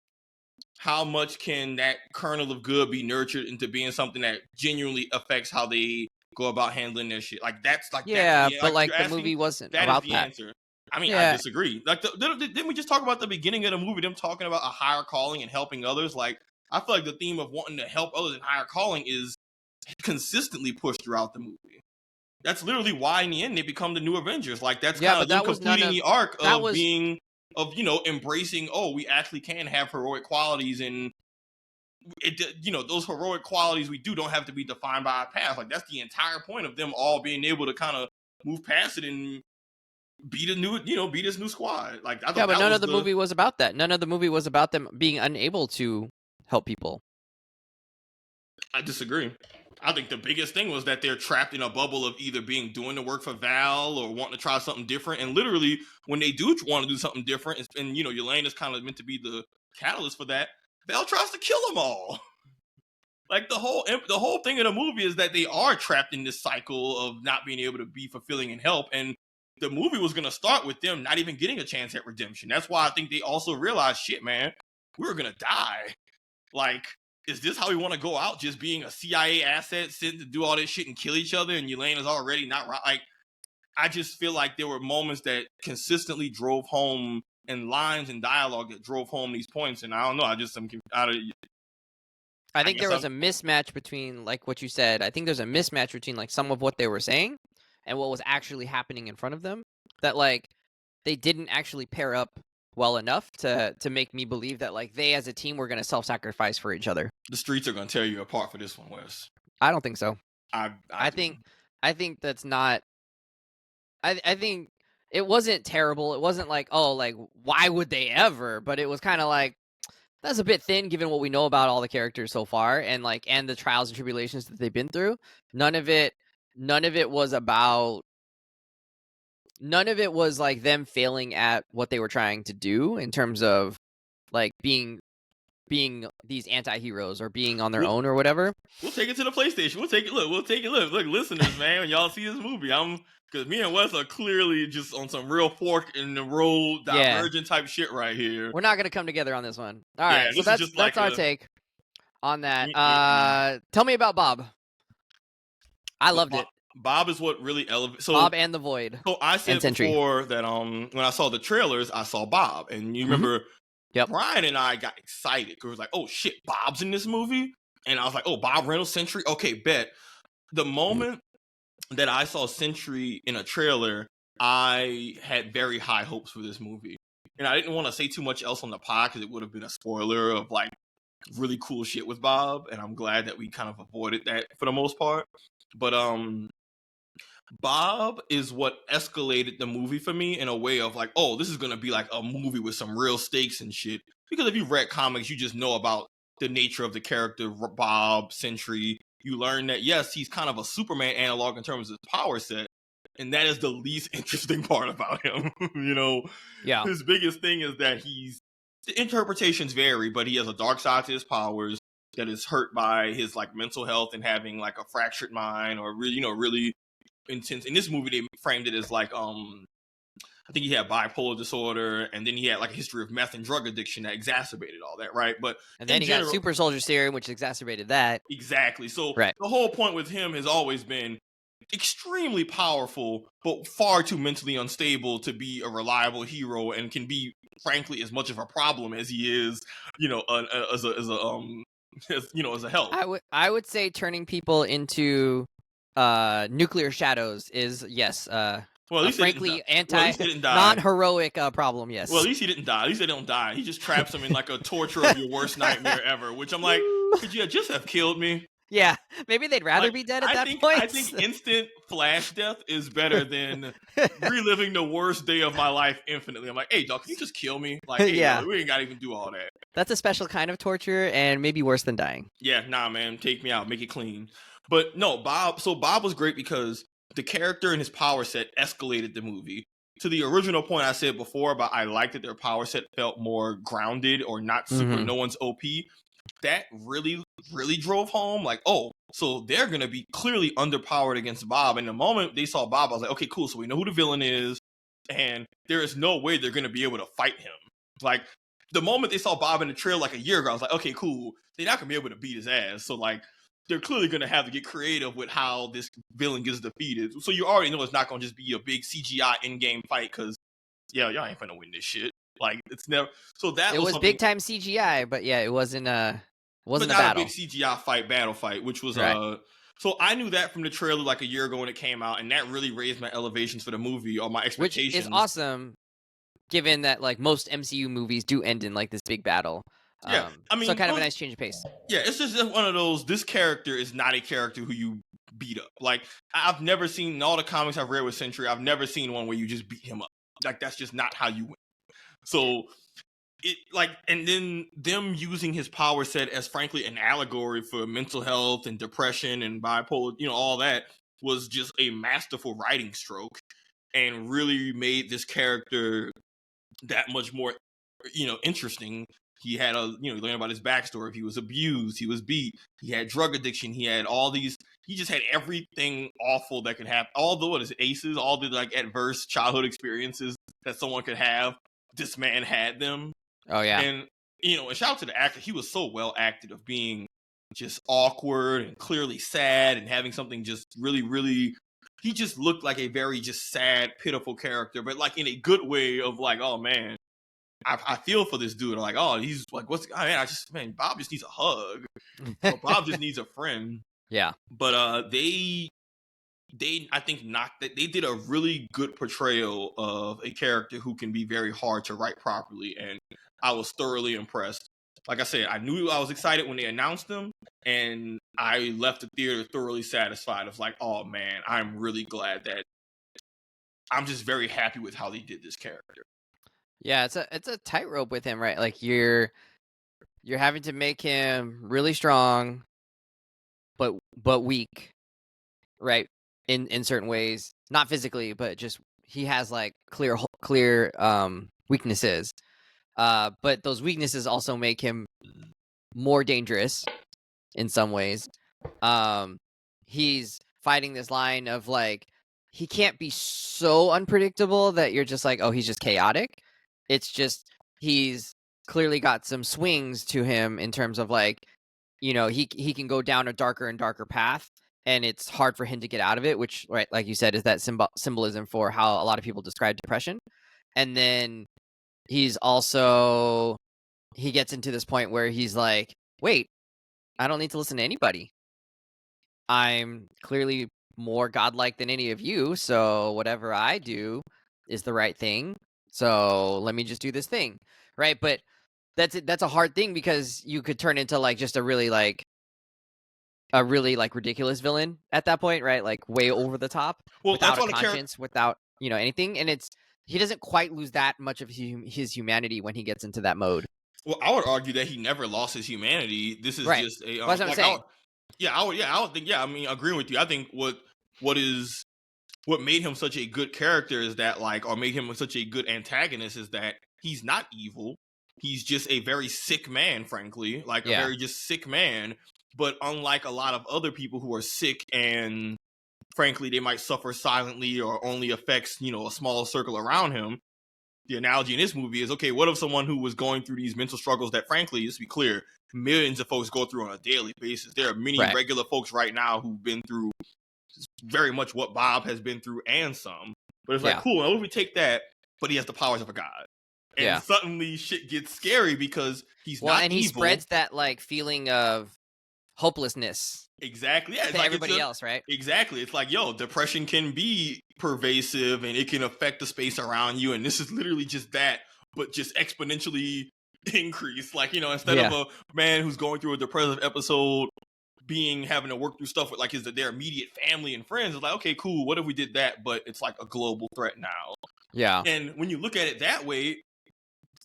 How much can that kernel of good be nurtured into being something that genuinely affects how they go about handling their shit? Like that's like but like the movie wasn't about that. That is the answer. I mean, I disagree. Like, didn't we just talk about the beginning of the movie? Them talking about a higher calling and helping others. Like, I feel like the theme of wanting to help others in higher calling is consistently pushed throughout the movie. That's literally why in the end they become the new Avengers. Like that's kind of them completing the arc of being. Of, you know, embracing, oh, we actually can have heroic qualities, and it, you know, those heroic qualities we don't have to be defined by our past. Like that's the entire point of them all being able to kind of move past it and be this new squad. Like I thought but none of the movie was about that. None of the movie was about them being unable to help people. I disagree. I think the biggest thing was that they're trapped in a bubble of either doing the work for Val or wanting to try something different. And literally, when they do want to do something different, and you know, Yelena's kind of meant to be the catalyst for that, Val tries to kill them all. Like the whole thing of the movie is that they are trapped in this cycle of not being able to be fulfilling and help. And the movie was going to start with them not even getting a chance at redemption. That's why I think they also realized, shit, man, we're going to die. Like, is this how we want to go out? Just being a CIA asset, sitting to do all this shit and kill each other, and Yelena's already not right. Like, I just feel like there were moments that consistently drove home, and lines and dialogue that drove home these points. And I don't know. I think there was a mismatch between like what you said. I think there's a mismatch between like some of what they were saying and what was actually happening in front of them. That like they didn't actually pair up well enough to make me believe that like they as a team were going to self-sacrifice for each other. The streets are going to tear you apart for this one, Wes. I don't think so. I think that's not. I think it wasn't terrible. It wasn't like, oh, like why would they ever? But it was kind of like that's a bit thin given what we know about all the characters so far and the trials and tribulations that they've been through. None of it was like them failing at what they were trying to do in terms of like being these anti-heroes or being on their own or whatever. We'll take it to the PlayStation. We'll take it. Look, listeners, man, when y'all see this movie, because me and Wes are clearly just on some real fork in the road divergent type shit right here. We're not going to come together on this one. All right, so that's our take on that. Tell me about Bob. I loved it. Bob is what really elevates. Bob and the Void. So I said before that when I saw the trailers, I saw Bob, and you remember, Brian and I got excited because it was like, oh shit, Bob's in this movie, and I was like, oh, Bob Reynolds, Sentry, okay, bet. The moment that I saw Sentry in a trailer, I had very high hopes for this movie, and I didn't want to say too much else on the pod because it would have been a spoiler of like really cool shit with Bob, and I'm glad that we kind of avoided that for the most part. But Bob is what escalated the movie for me in a way of like, oh, this is going to be like a movie with some real stakes and shit. Because if you've read comics, you just know about the nature of the character, Bob, Sentry. You learn that, yes, he's kind of a Superman analog in terms of his power set. And that is the least interesting part about him. You know? Yeah. His biggest thing is that the interpretations vary, but he has a dark side to his powers that is hurt by his like mental health and having like a fractured mind or really, really intense. In this movie, they framed it as like I think he had bipolar disorder, and then he had like a history of meth and drug addiction that exacerbated all that, right? But and then he got super soldier serum, which exacerbated that. Exactly. So the whole point with him has always been extremely powerful, but far too mentally unstable to be a reliable hero, and can be, frankly, as much of a problem as he is, as a help. I would say turning people into nuclear shadows is well, frankly, non-heroic problem, yes. Well, at least he didn't die. At least they don't die. He just traps them in like a torture of your worst nightmare ever, which I'm like, could you just have killed me? Yeah, maybe they'd rather be dead at that point. I think instant flash death is better than reliving the worst day of my life infinitely. I'm like, hey, dog, can you just kill me? Like, hey, dog, we ain't got to even do all that. That's a special kind of torture and maybe worse than dying. Yeah, nah, man, take me out, make it clean. But no, Bob was great because the character and his power set escalated the movie. To the original point I said before about I liked that their power set felt more grounded or not super no one's OP. That really, really drove home, like, oh, so they're going to be clearly underpowered against Bob. And the moment they saw Bob, I was like, okay, cool. So we know who the villain is, and there is no way they're going to be able to fight him. Like, the moment they saw Bob in the trail like a year ago, I was like, okay, cool. They're not going to be able to beat his ass. So, like, they're clearly going to have to get creative with how this villain gets defeated. So you already know it's not going to just be a big CGI in-game fight because, y'all ain't going to win this shit. Like, it's never. So that was big time CGI, but yeah, it wasn't a battle. A big CGI battle fight, which was So I knew that from the trailer like a year ago when it came out, and that really raised my elevations for the movie or my expectations. Which is awesome, given that like most MCU movies do end in like this big battle. Yeah, I mean, so kind of a nice change of pace. Yeah, it's just one of those. This character is not a character who you beat up. Like, I've never seen in all the comics I've read with Sentry, I've never seen one where you just beat him up. Like, that's just not how you win. So and then them using his power set as frankly an allegory for mental health and depression and bipolar, all that was just a masterful writing stroke, and really made this character that much more, interesting. He had you learn about his backstory. He was abused, he was beat, he had drug addiction, he had all these, he just had everything awful that could happen. All the aces, all the like adverse childhood experiences that someone could have, this man had them. Oh yeah. And and shout out to the actor. He was so well acted of being just awkward and clearly sad and having something just really, really, he just looked like a very just sad, pitiful character, but like in a good way of like, oh man, I feel for this dude. Like, oh, he's like, Bob just needs a hug. Or Bob just needs a friend. Yeah. But they I think they did a really good portrayal of a character who can be very hard to write properly, and I was thoroughly impressed. Like I said, I knew I was excited when they announced him, and I left the theater thoroughly satisfied of like, oh man, I'm really glad that I'm just very happy with how they did this character. Yeah, it's a tightrope with him, right? Like you're having to make him really strong, but weak, right? In certain ways, not physically, but just he has like clear weaknesses. But those weaknesses also make him more dangerous in some ways. He's fighting this line of like, he can't be so unpredictable that you're just like, oh, he's just chaotic. It's just, he's clearly got some swings to him in terms of like, he can go down a darker and darker path, and it's hard for him to get out of it, which, right, like you said, is that symbolism for how a lot of people describe depression. And then he's also, he gets into this point where he's like, wait, I don't need to listen to anybody. I'm clearly more godlike than any of you, so whatever I do is the right thing. So let me just do this thing, right? But that's a hard thing, because you could turn into like just a really ridiculous villain at that point, right? Like way over the top, without a conscience, without anything. And he doesn't quite lose that much of his humanity when he gets into that mode. Well, I would argue that he never lost his humanity. This is just a that's what I'm saying. I would think. Yeah, I mean, agreeing with you. I think what made him such a good character is that, like, or made him such a good antagonist is that he's not evil. He's just a very sick man, frankly, like a very just sick man. But unlike a lot of other people who are sick and frankly, they might suffer silently or only affects, a small circle around him. The analogy in this movie is, okay, what if someone who was going through these mental struggles that, frankly, let's be clear, millions of folks go through on a daily basis. There are many regular folks right now who've been through very much what Bob has been through and some. But it's like, cool, what if we take that, but he has the powers of a god? And suddenly shit gets scary because he's not evil. He spreads that like feeling of hopelessness. Exactly. Yeah, to like everybody else, right? Exactly. It's like, depression can be pervasive and it can affect the space around you. And this is literally just that, but just exponentially increased. Like, instead of a man who's going through a depressive episode having to work through stuff with like their immediate family and friends, it's like, okay, cool. What if we did that? But it's like a global threat now. Yeah. And when you look at it that way,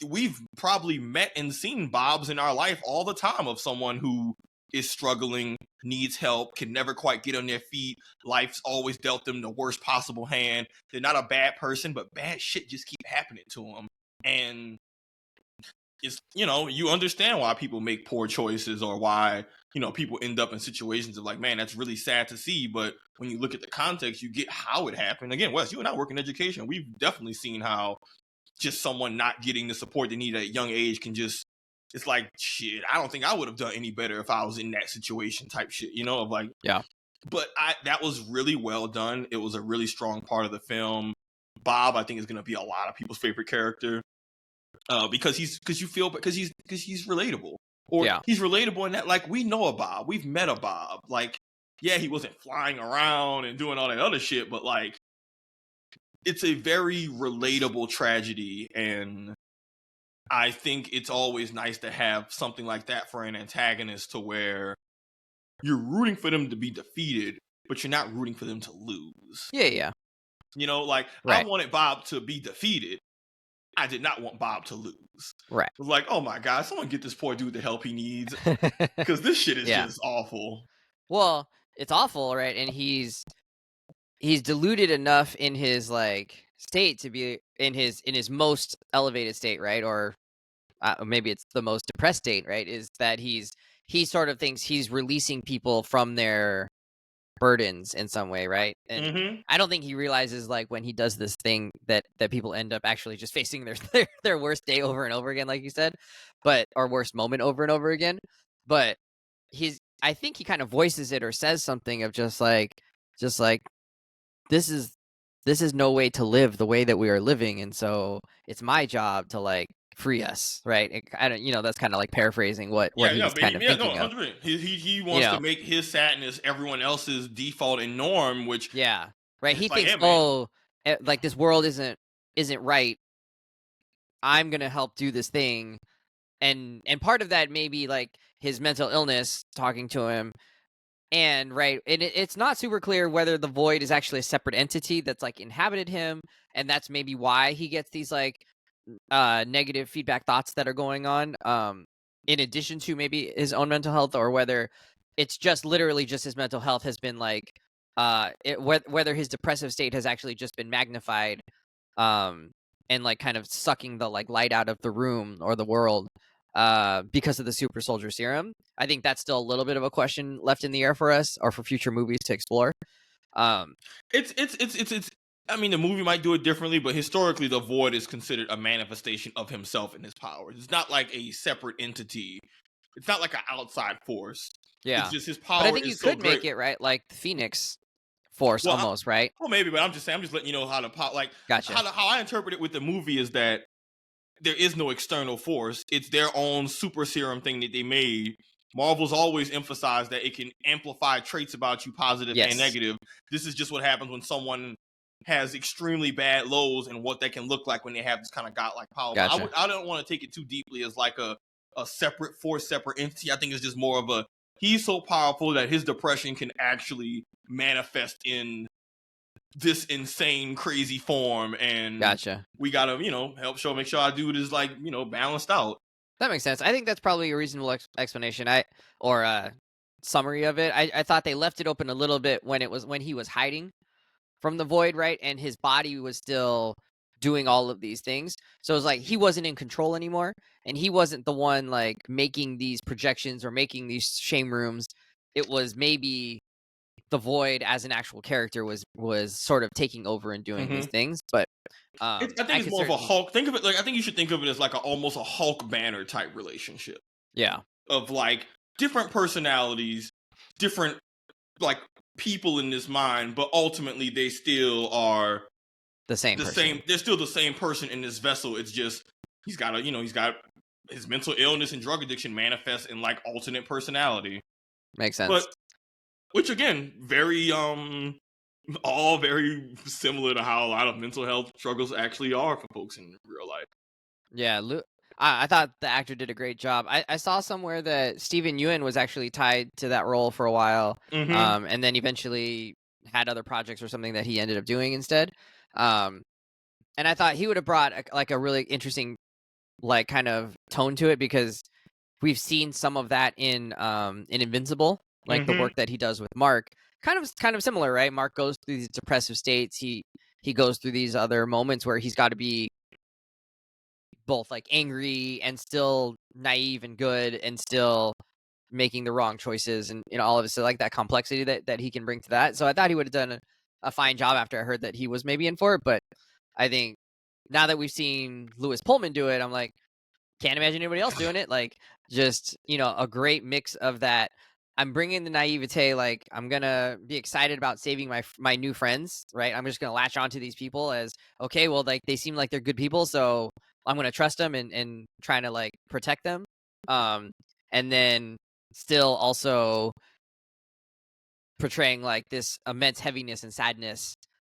we've probably met and seen Bobs in our life all the time of someone who is struggling, needs help, can never quite get on their feet. Life's always dealt them the worst possible hand. They're not a bad person, but bad shit just keep happening to them. And it's, you understand why people make poor choices or why, people end up in situations of like, man, that's really sad to see. But when you look at the context, you get how it happened. Again, Wes, you and I work in education. We've definitely seen how just someone not getting the support they need at a young age can just, it's like, shit, I don't think I would have done any better if I was in that situation type shit, of like, yeah. But that was really well done. It was a really strong part of the film. Bob, I think, is going to be a lot of people's favorite character because he's relatable, or he's relatable in that, like, we know a Bob, we've met a Bob, like, yeah, he wasn't flying around and doing all that other shit, but like, it's a very relatable tragedy, and I think it's always nice to have something like that for an antagonist to where you're rooting for them to be defeated, but you're not rooting for them to lose. Yeah. Like, I wanted Bob to be defeated. I did not want Bob to lose. Right. It was like, oh my God, someone get this poor dude the help he needs. Because this shit is just awful. Well, it's awful, right? And he's deluded enough in his like state to be in his most elevated state, right? Or maybe it's the most depressed state, right? Is that he sort of thinks he's releasing people from their burdens in some way, right? And I don't think he realizes, like, when he does this thing that people end up actually just facing their worst day over and over again, like you said, or worst moment over and over again. But I think he kind of voices it or says something of just like this is no way to live the way that we are living, and so it's my job to like free us, right? I don't, that's kind of like paraphrasing what he's kind of thinking of. He wants to make his sadness everyone else's default and norm, which right. He thinks, like, this world isn't right. I'm gonna help do this thing, and part of that may be like his mental illness talking to him. And it's not super clear whether the void is actually a separate entity that's like inhabited him, and that's maybe why he gets these like negative feedback thoughts that are going on, in addition to maybe his own mental health, or whether it's just literally just his mental health has been like whether his depressive state has actually just been magnified, and like kind of sucking the like light out of the room or the world because of the super soldier serum. I think that's still a little bit of a question left in the air for us or for future movies to explore. It's I mean, the movie might do it differently, but historically the void is considered a manifestation of himself and his powers. It's not like a separate entity. It's not like an outside force. Yeah. It's just his power. But I think you could make it, right? Like the Phoenix Force, almost, right? Well, maybe, but I'm just letting you know how to like. Gotcha. How I interpret it with the movie is that there is no external force. It's their own super serum thing that they made. Marvel's always emphasized that it can amplify traits about you, positive and negative. This is just what happens when someone has extremely bad lows and what that can look like when they have this kind of godlike power. Gotcha. I don't want to take it too deeply as like a separate force, separate entity. I think it's just more of he's so powerful that his depression can actually manifest in this insane, crazy form. And we gotta, make sure our dude is like, balanced out. That makes sense. I think that's probably a reasonable explanation. Or summary of it. I thought they left it open a little bit when he was hiding from the void, right? And his body was still doing all of these things. So it was like he wasn't in control anymore, and he wasn't the one like making these projections or making these shame rooms. It was maybe the Void as an actual character was sort of taking over and doing his things. But I think it's more of a Hulk. Think of it like, I think you should think of it as like almost a Hulk Banner type relationship. Yeah. Of like different personalities, different like people in this mind, but ultimately they still are the same. They're still the same person in this vessel. It's just he's got his mental illness and drug addiction manifests in like alternate personality. Makes sense. But which again, very all very similar to how a lot of mental health struggles actually are for folks in real life. Yeah, I thought the actor did a great job. I saw somewhere that Steven Yeun was actually tied to that role for a while, and then eventually had other projects or something that he ended up doing instead. And I thought he would have brought a really interesting like kind of tone to it, because we've seen some of that in Invincible, like the work that he does with Mark. Kind of similar, right? Mark goes through these depressive states. He goes through these other moments where he's got to be both like angry and still naive and good and still making the wrong choices, and all of it. So like that complexity that he can bring to that. So I thought he would have done a fine job after I heard that he was maybe in for it. But I think now that we've seen Lewis Pullman do it, I'm like, can't imagine anybody else doing it. Like, just, a great mix of that. I'm bringing the naivete, like, I'm going to be excited about saving my new friends, right? I'm just going to latch onto these people as, okay, well, like, they seem like they're good people, so I'm going to trust them and trying to, like, protect them. And then still also portraying, like, this immense heaviness and sadness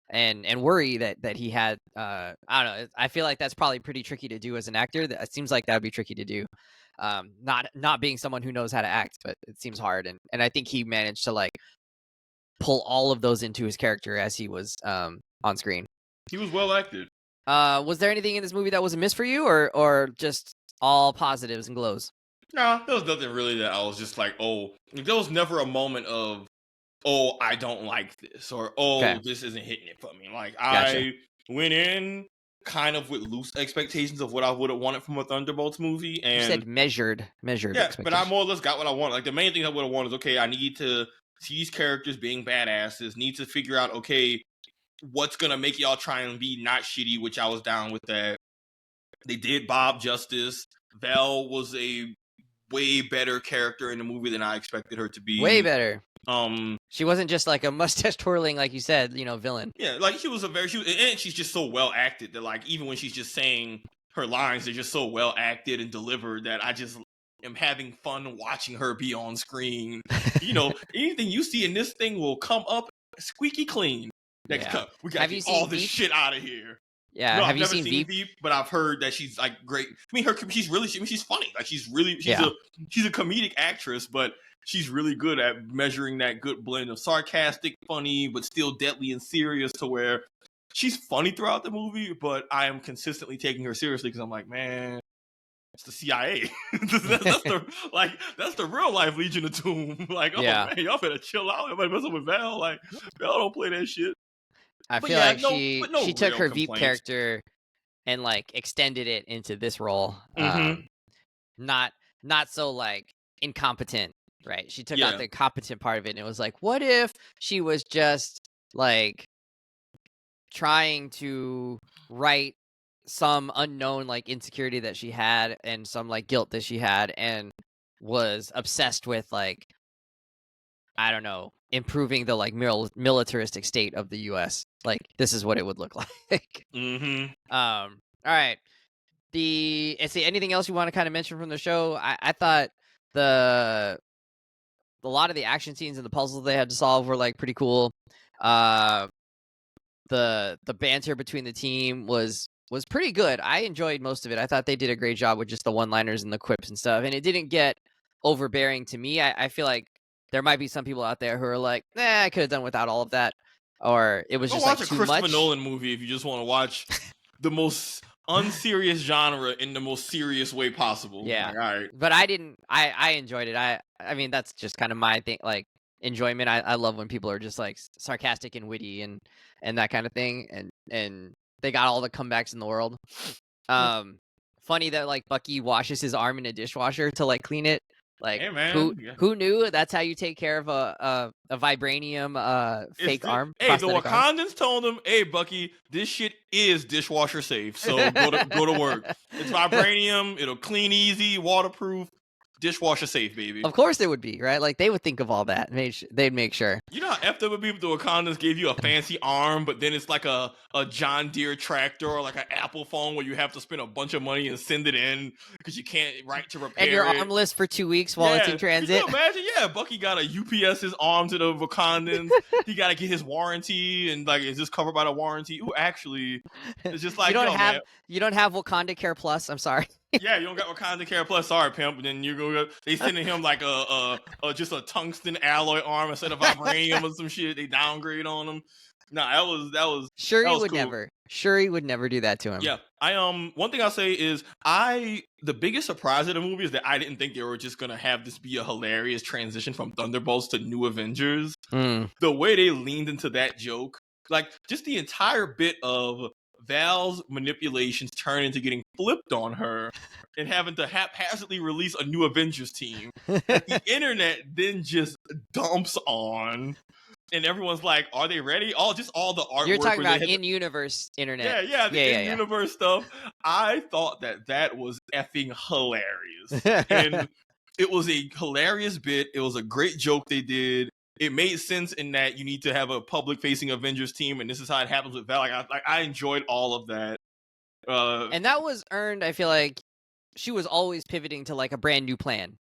and worry that he had. I don't know. I feel like that's probably pretty tricky to do as an actor. It seems like that would be tricky to do. Not being someone who knows how to act, but it seems hard. And I think he managed to like pull all of those into his character as he was on screen. He was well acted. Was there anything in this movie that was a miss for you, or just all positives and glows? No, there was nothing really that I was just like, oh, there was never a moment of, oh, I don't like this, or this isn't hitting it for me. Like, gotcha. I went in kind of with loose expectations of what I would have wanted from a Thunderbolts movie, and you said measured. Yeah, but I more or less got what I wanted. Like, the main thing I would have wanted is, okay, I need to see these characters being badasses. Need to figure out, okay, what's gonna make y'all try and be not shitty, which I was down with that. They did Bob justice. Val was a way better character in the movie than I expected her to be. Way better. She wasn't just like a mustache twirling, like you said, villain. Yeah, like and she's just so well acted that, like, even when she's just saying her lines, they're just so well acted and delivered that I just am having fun watching her be on screen. Anything you see in this thing will come up squeaky clean. Next cut, we got to get all this shit out of here. Yeah, no, I've never seen Veep, but I've heard that she's like great. I mean, she's funny. Like, she's a comedic actress, but she's really good at measuring that good blend of sarcastic, funny, but still deadly and serious, to where she's funny throughout the movie, but I am consistently taking her seriously because I'm like, man, it's the CIA. that's the real life Legion of Doom. Like, man, y'all better chill out. Everybody messing with Val. Like, Val don't play that shit. I feel like she took her Veep character and like extended it into this role. Not so like incompetent, right? She took out the competent part of it, and it was like, what if she was just like trying to right some unknown like insecurity that she had and some like guilt that she had, and was obsessed with, like, I don't know, improving the like militaristic state of the U.S. Like, this is what it would look like. All right. Anything else you want to kind of mention from the show? I thought a lot of the action scenes and the puzzles they had to solve were like pretty cool. The banter between the team was pretty good. I enjoyed most of it. I thought they did a great job with just the one-liners and the quips and stuff, and it didn't get overbearing to me. I feel like there might be some people out there who are like, I could have done without all of that, or it was just like too much. Watch a Christopher Nolan movie if you just want to watch the most unserious genre in the most serious way possible. Yeah, like, all right. But I didn't. I enjoyed it. I mean, that's just kind of my thing. Like, enjoyment. I love when people are just like sarcastic and witty and that kind of thing, and they got all the comebacks in the world. Funny that like Bucky washes his arm in a dishwasher to like clean it. Like, hey, man. who knew that's how you take care of a vibranium fake arm? Hey, the Wakandans told him, "Hey, Bucky, this shit is dishwasher safe. So go to work. It's vibranium. It'll clean easy, waterproof, dishwasher safe, baby." Of course they would be, right? Like, they would think of all that. They'd make sure. You know how effed up would be if the Wakandans gave you a fancy arm, but then it's like a John Deere tractor or like an Apple phone where you have to spend a bunch of money and send it in because you can't write to repair it. And you're armless for 2 weeks while it's in transit. Can you imagine? Yeah, Bucky got a UPS's arm to the Wakandans. He got to get his warranty, and like, is this covered by the warranty? Ooh, actually, it's just like, you don't have Wakanda Care Plus. I'm sorry. Yeah, you don't got Wakanda Care Plus. Sorry, pimp. And then they sending him like just a tungsten alloy arm instead of vibranium or some shit. They downgrade on him. Nah, that was Shuri would cool. never. Shuri would never do that to him. Yeah, one thing I'll say is the biggest surprise of the movie is that I didn't think they were just gonna have this be a hilarious transition from Thunderbolts to New Avengers. The way they leaned into that joke, like just the entire bit of Val's manipulations turn into getting flipped on her and having to haphazardly release a new Avengers team that the internet then just dumps on. And everyone's like, are they ready? All the artwork. You're talking about in-universe internet. Yeah, the in-universe stuff. I thought that was effing hilarious. And it was a hilarious bit. It was a great joke they did. It made sense in that you need to have a public-facing Avengers team, and this is how it happens with Val. I enjoyed all of that. And that was earned, I feel like. She was always pivoting to like a brand new plan,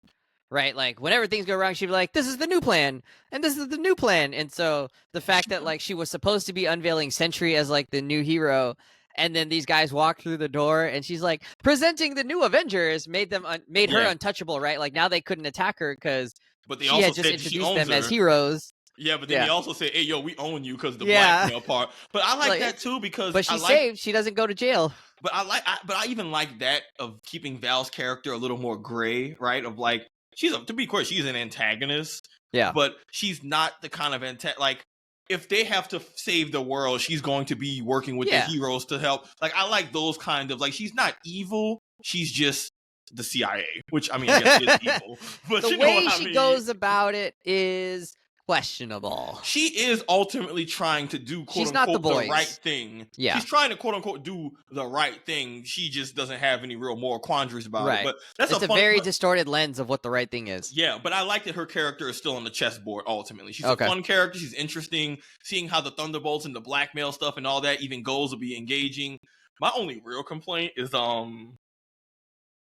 right? Like whenever things go wrong, she'd be like, this is the new plan, and this is the new plan. And so the fact that like she was supposed to be unveiling Sentry as like the new hero, and then these guys walk through the door and she's like presenting the new Avengers made her untouchable, right? Like now they couldn't attack her because she had just introduced them as heroes. Yeah, but then they also say, "Hey, yo, we own you because the blackmail part." But I like that too because she's saved. She doesn't go to jail. But I even like that of keeping Val's character a little more gray, right? Of like to be clear, she's an antagonist. Yeah, but she's not the kind of like if they have to save the world, she's going to be working with the heroes to help. Like I like those kind of like she's not evil. She's just the CIA, which I mean, I guess is evil. But the way she goes about it is questionable. She is ultimately trying to do quote unquote the right thing. Yeah. She's trying to quote unquote do the right thing. She just doesn't have any real moral quandaries about it. But it's a very distorted lens of what the right thing is. Yeah, but I like that her character is still on the chessboard ultimately. She's a fun character. She's interesting. Seeing how the Thunderbolts and the blackmail stuff and all that even goes will be engaging. My only real complaint is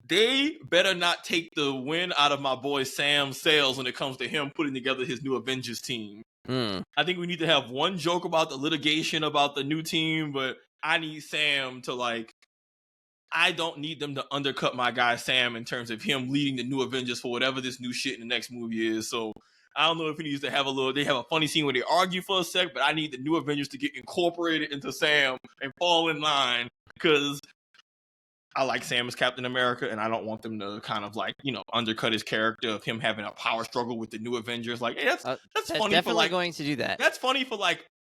they better not take the win out of my boy Sam's sails when it comes to him putting together his new Avengers team. I think we need to have one joke about the litigation about the new team, but I need Sam to I don't need them to undercut my guy Sam in terms of him leading the new Avengers for whatever this new shit in the next movie is. So I don't know if he needs to have they have a funny scene where they argue for a sec, but I need the new Avengers to get incorporated into Sam and fall in line because I like Sam as Captain America, and I don't want them to kind of undercut his character of him having a power struggle with the new Avengers. Like, hey, that's funny. Definitely going to do that. That's funny for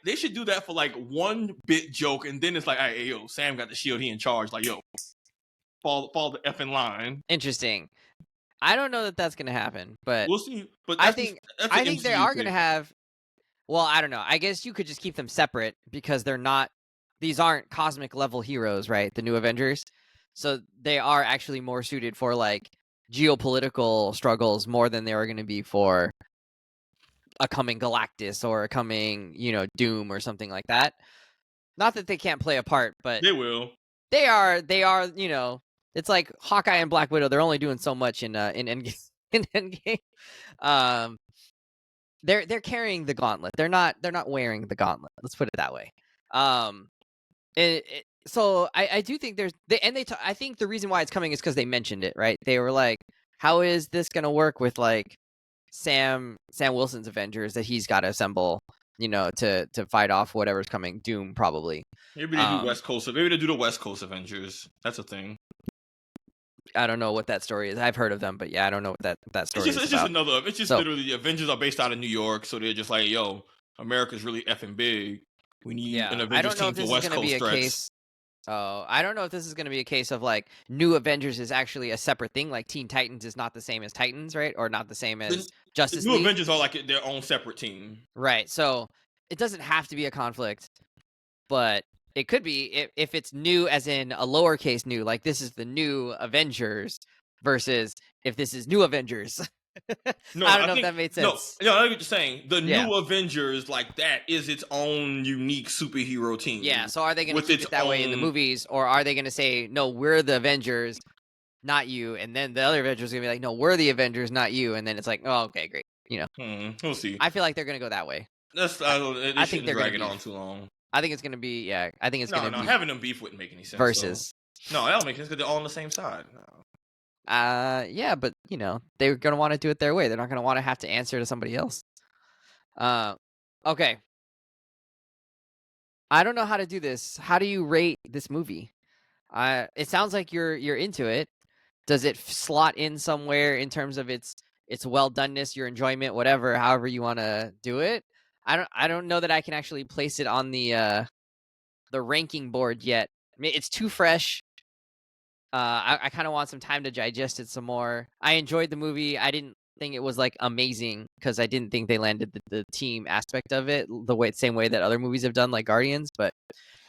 they should do that for one bit joke, and then it's like, hey, yo, Sam got the shield, he in charge. Like, yo, fall the effing line. Interesting. I don't know that that's going to happen, but we'll see. But I think they are going to have. Well, I don't know. I guess you could just keep them separate because they're not. These aren't cosmic level heroes, right? The new Avengers. So they are actually more suited for geopolitical struggles more than they are going to be for a coming Galactus or a coming, Doom or something like that. Not that they can't play a part, but they will. They are, it's like Hawkeye and Black Widow. They're only doing so much in Endgame. They're carrying the gauntlet. They're not wearing the gauntlet. Let's put it that way. So I do think I think the reason why it's coming is because they mentioned it, right? They were like, how is this going to work with Sam Wilson's Avengers that he's got to assemble, to fight off whatever's coming, Doom probably. Maybe they do West Coast. Maybe they do the West Coast Avengers. That's a thing. I don't know what that story is. I've heard of them, but yeah, I don't know what that story is. It's just literally the Avengers are based out of New York, so they're just like, yo, America's really effing big. We need an Avengers team for West Coast threats. Oh, I don't know if this is going to be a case of like New Avengers is actually a separate thing. Like Teen Titans is not the same as Titans, right? Or not the same The, as the Justice New League. Avengers are like their own separate team. Right. So it doesn't have to be a conflict, but it could be if it's new as in a lowercase new, like this is the New Avengers versus if this is New Avengers. No, I don't know if that made sense. No, I know what you're saying. The Yeah. New Avengers, like that, is its own unique superhero team. Yeah. So are they going to keep it that way in the movies, or are they going to say, no, we're the Avengers, not you, and then the other Avengers are going to be like, no, we're the Avengers, not you, and then it's like, oh, okay, great. You know, we'll see. I feel like they're going to go that way. I think they're drag it on too long. I think it's going to be, yeah. I think it's going to be having them beef wouldn't make any sense. Versus. So. No, that don't make sense because they're all on the same side. No. Yeah, but you know, they're gonna want to do it their way. They're not gonna want to have to answer to somebody else. Okay. I don't know how to do this. How do you rate this movie? It sounds like you're into it. Does it slot in somewhere in terms of its well doneness, your enjoyment, whatever, however you want to do it? I don't know that I can actually place it on the ranking board yet. I mean, it's too fresh. I kind of want some time to digest it some more. I enjoyed the movie. I didn't think it was like amazing because I didn't think they landed the team aspect of it same way that other movies have done, like Guardians, but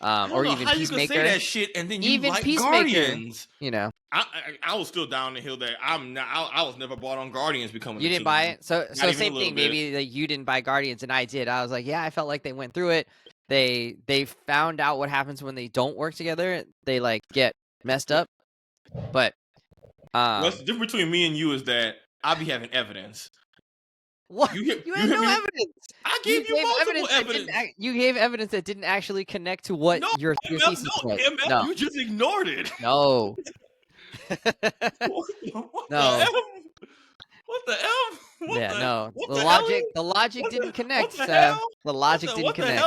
or even how Peacemaker. You can say that shit and then you even like Peacemaker, Guardians. You know, I was still down the hill that I'm not. I was never bought on Guardians becoming. You didn't buy it, so same thing. Bit. Maybe like you didn't buy Guardians and I did. I was like, yeah, I felt like they went through it. They found out what happens when they don't work together. They like get messed up. But what's the difference between me and you is that I be having evidence. What? You have no evidence. I gave you multiple evidence. You gave evidence that didn't actually connect to what your thesis was. No, you just ignored it. No. No. What the F? No. The logic didn't connect. The logic didn't connect.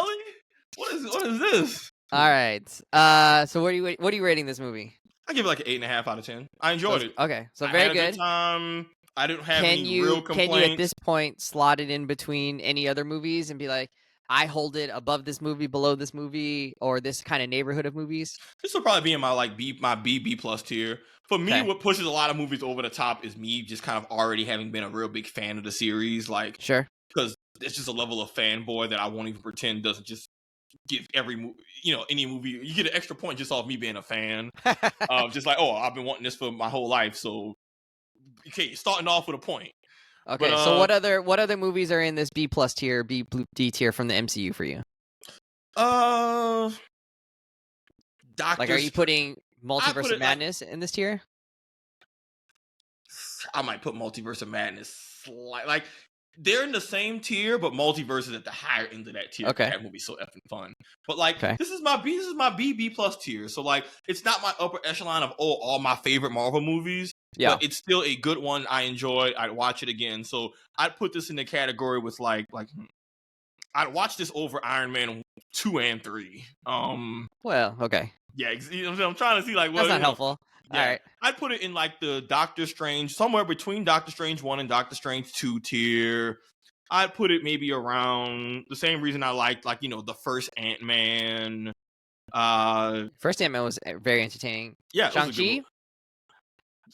What is this? All right. So what are you rating this movie? I give it like an 8.5 out of 10. I enjoyed it. Okay, so very good. I didn't have any real complaints. Can you at this point slot it in between any other movies and be like, I hold it above this movie, below this movie, or this kind of neighborhood of movies? This will probably be in my B plus tier. For me, what pushes a lot of movies over the top is me just kind of already having been a real big fan of the series. Like, sure, because it's just a level of fanboy that I won't even pretend doesn't just give every movie, any movie, you get an extra point just off me being a fan. Just like, I've been wanting this for my whole life, so okay, starting off with a point. Okay, but, so what other movies are in this B plus tier, D tier from the MCU for you? Like, are you putting Multiverse of Madness in this tier? I might put Multiverse of Madness like. They're in the same tier, but Multiverse is at the higher end of that tier. Okay, that movie's so effing fun. But like, this is my B plus tier. So like, it's not my upper echelon of all my favorite Marvel movies. Yeah, but it's still a good one. I enjoyed. I'd watch it again. So I'd put this in the category with like I'd watch this over Iron Man 2 and 3. Well, okay. Yeah, I'm trying to see like that's not helpful. Yeah. All right. I'd put it in like the Doctor Strange, somewhere between Doctor Strange 1 and Doctor Strange 2 tier. I'd put it maybe around the same reason I liked the first Ant-Man. First Ant-Man was very entertaining. Yeah. Shang-Chi?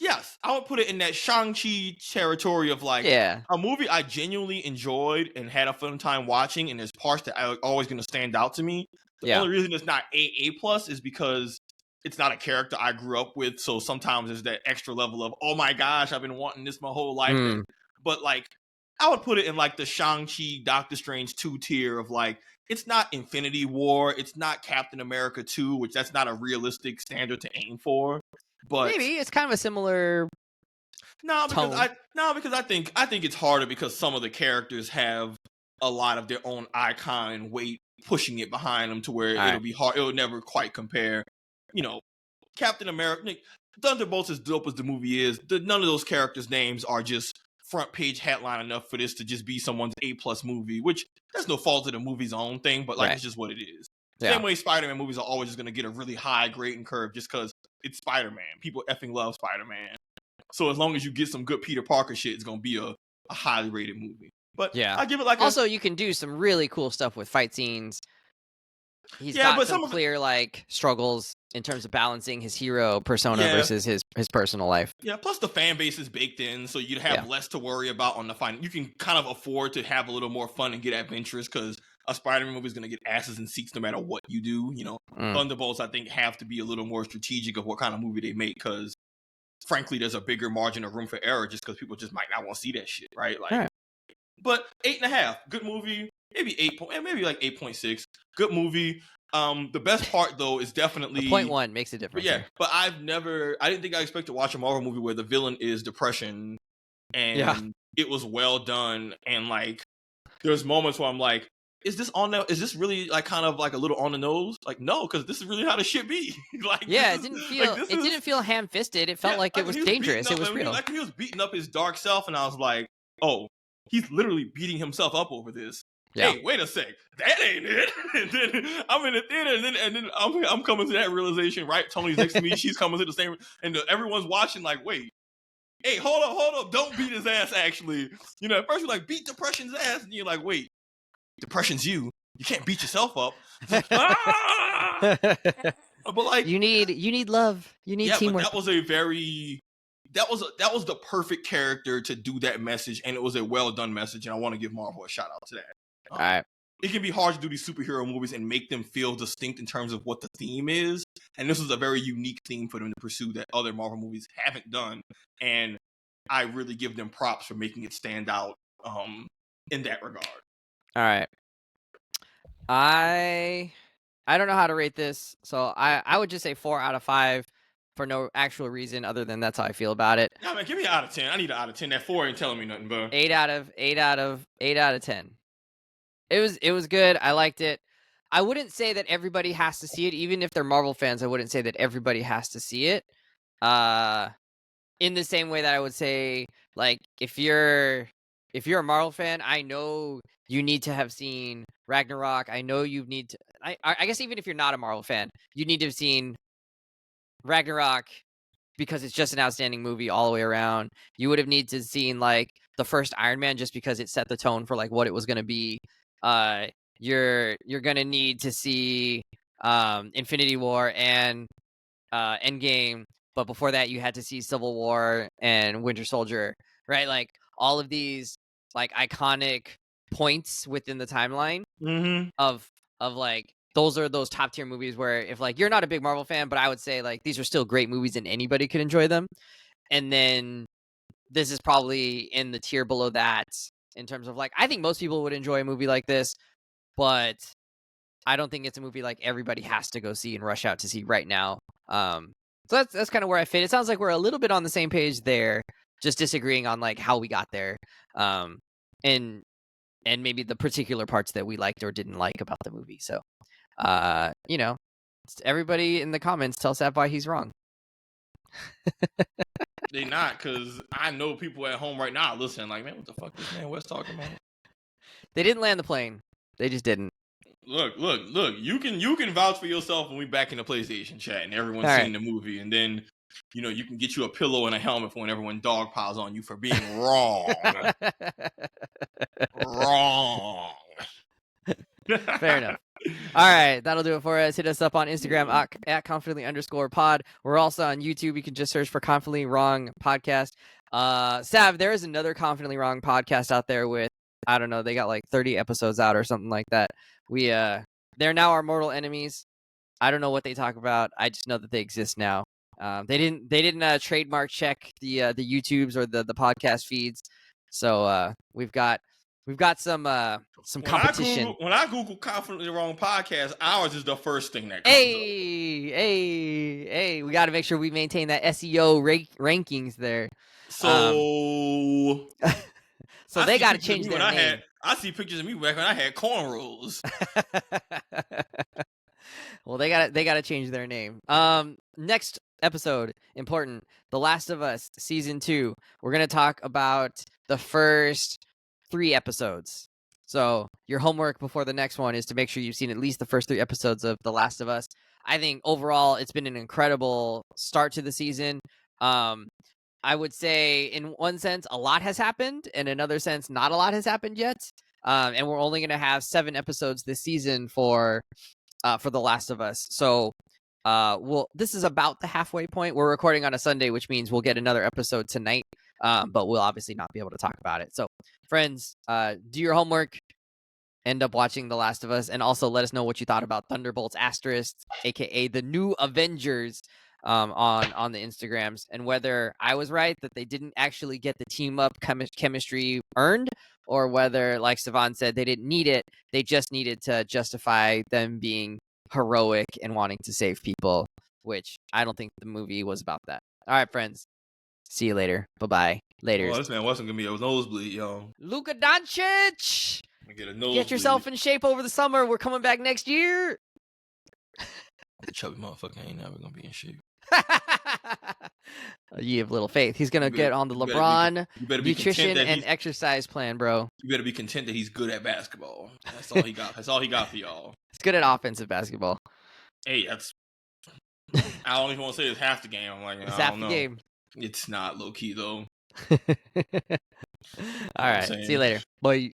Yes. I would put it in that Shang-Chi territory of a movie I genuinely enjoyed and had a fun time watching, and there's parts that are always going to stand out to me. The only reason it's not A+ is because it's not a character I grew up with, so sometimes there's that extra level of, oh my gosh, I've been wanting this my whole life. But like, I would put it in like the Shang-Chi, Doctor Strange 2 tier of like, it's not Infinity War, it's not Captain America 2, which that's not a realistic standard to aim for. But maybe it's kind of a similar. Because I think it's harder because some of the characters have a lot of their own icon and weight pushing it behind them to where it'll be hard. It'll never quite compare. Captain America, Thunderbolts, as dope as the movie is, none of those characters' names are just front page headline enough for this to just be someone's A+ movie, which that's no fault of the movie's own thing, but like it's just what it is. Yeah. Same way Spider-Man movies are always just going to get a really high grading curve just because it's Spider-Man. People effing love Spider-Man. So as long as you get some good Peter Parker shit, it's going to be a highly rated movie. But I give it like also you can do some really cool stuff with fight scenes. he's got some clear like struggles in terms of balancing his hero persona versus his personal life. Yeah, plus the fan base is baked in, so you'd have less to worry about on the final. You can kind of afford to have a little more fun and get adventurous because a Spider-Man movie is going to get asses and seats no matter what you do. You know, Thunderbolts, I think, have to be a little more strategic of what kind of movie they make because, frankly, there's a bigger margin of room for error just because people just might not want to see that shit, right? Like, but 8.5, good movie. Maybe 8, maybe like 8.6, good movie. The best part though is definitely 0.1 makes a difference. But I didn't think I expected to watch a Marvel movie where the villain is depression, and it was well done. And like, there's moments where I'm like, is this really like kind of like a little on the nose? Like, no, because this is really how the shit be. Like, it didn't feel ham-fisted. It felt like it was dangerous. It was real. Like he was beating up his dark self, and I was like, oh, he's literally beating himself up over this. Yeah. Hey, wait a sec, that ain't it. And then I'm in the theater, and then I'm coming to that realization. Right, Tony's next to me. She's coming to the same, and everyone's watching. Like, wait, hey, hold up, don't beat his ass. Actually, you know, at first you're like, beat depression's ass, and you're like, wait, depression's you. You can't beat yourself up. Like, but like, you need love. You need teamwork. But that was the perfect character to do that message, and it was a well done message. And I want to give Marvel a shout out to that. All right. It can be hard to do these superhero movies and make them feel distinct in terms of what the theme is. And this was a very unique theme for them to pursue that other Marvel movies haven't done. And I really give them props for making it stand out in that regard. All right. I don't know how to rate this. So I would just say 4 out of 5 for no actual reason other than that's how I feel about it. Yeah, man, give me an out of 10. I need an out of 10. That 4 ain't telling me nothing, bro. 8 out of 10. It was good. I liked it. I wouldn't say that everybody has to see it, even if they're Marvel fans. I wouldn't say that everybody has to see it. In the same way that I would say, like, if you're a Marvel fan, I know you need to have seen Ragnarok. I know you need to. I guess even if you're not a Marvel fan, you need to have seen Ragnarok because it's just an outstanding movie all the way around. You would have needed to have seen like the first Iron Man just because it set the tone for like what it was going to be. You're gonna need to see Infinity War and Endgame, but before that you had to see Civil War and Winter Soldier, right? Like all of these like iconic points within the timeline of like those are those top tier movies where if like you're not a big Marvel fan, but I would say like these are still great movies and anybody could enjoy them. And then this is probably in the tier below that in terms of like I think most people would enjoy a movie like this, but I don't think it's a movie like everybody has to go see and rush out to see right now. So that's kind of where I fit. It sounds like we're a little bit on the same page there, just disagreeing on like how we got there, and maybe the particular parts that we liked or didn't like about the movie. So, you know, everybody in the comments tell Sav why he's wrong. They not, because I know people at home right now listening like, man, what the fuck this man Wes talking about? They didn't land the plane. They just didn't. Look. You can vouch for yourself when we back in the PlayStation chat and everyone's seen the movie, and then you know you can get you a pillow and a helmet for whenever one dog piles on you for being wrong. Wrong. Fair enough. All right, that'll do it for us. Hit us up on Instagram at confidently_pod. We're also on YouTube. You can just search for Confidently Wrong Podcast. Sav, there is another Confidently Wrong podcast out there with, I don't know, they got like 30 episodes out or something like that. They're now our mortal enemies. I don't know what they talk about. I just know that they exist now. They didn't trademark check the YouTubes or the podcast feeds. So we've got some competition. When I Google Confidently Wrong Podcast, ours is the first thing that comes up. Hey, we got to make sure we maintain that SEO rankings there. So so they got to change their name. I see pictures of me back when I had cornrows. Well, they got to change their name. Next episode, important, The Last of Us Season 2. We're going to talk about the first 3 episodes. So your homework before the next one is to make sure you've seen at least the first 3 episodes of The Last of Us. I think overall it's been an incredible start to the season. I would say in one sense a lot has happened, in another sense not a lot has happened yet. And we're only going to have 7 episodes this season for for The Last of Us. So this is about the halfway point. We're recording on a Sunday, which means we'll get another episode tonight. But we'll obviously not be able to talk about it. So, friends, do your homework. End up watching The Last of Us, and also let us know what you thought about Thunderbolts Asterisk, aka the new Avengers, on the Instagrams, and whether I was right that they didn't actually get the team up chemistry earned, or whether, like Savon said, they didn't need it. They just needed to justify them being heroic and wanting to save people, which I don't think the movie was about that. All right, friends. See you later. Bye-bye. Later. Oh, this man wasn't going to be a nosebleed, yo. Luka Doncic! Get yourself in shape over the summer. We're coming back next year. The chubby motherfucker ain't never going to be in shape. You have little faith. He's going to get on the LeBron nutrition and exercise plan, bro. You better be content that he's good at basketball. That's all he got. That's all he got for y'all. He's good at offensive basketball. Hey, that's... I don't even want to say it's half the game. I'm like, it's half the game. It's not low-key, though. All right. See you later. Bye.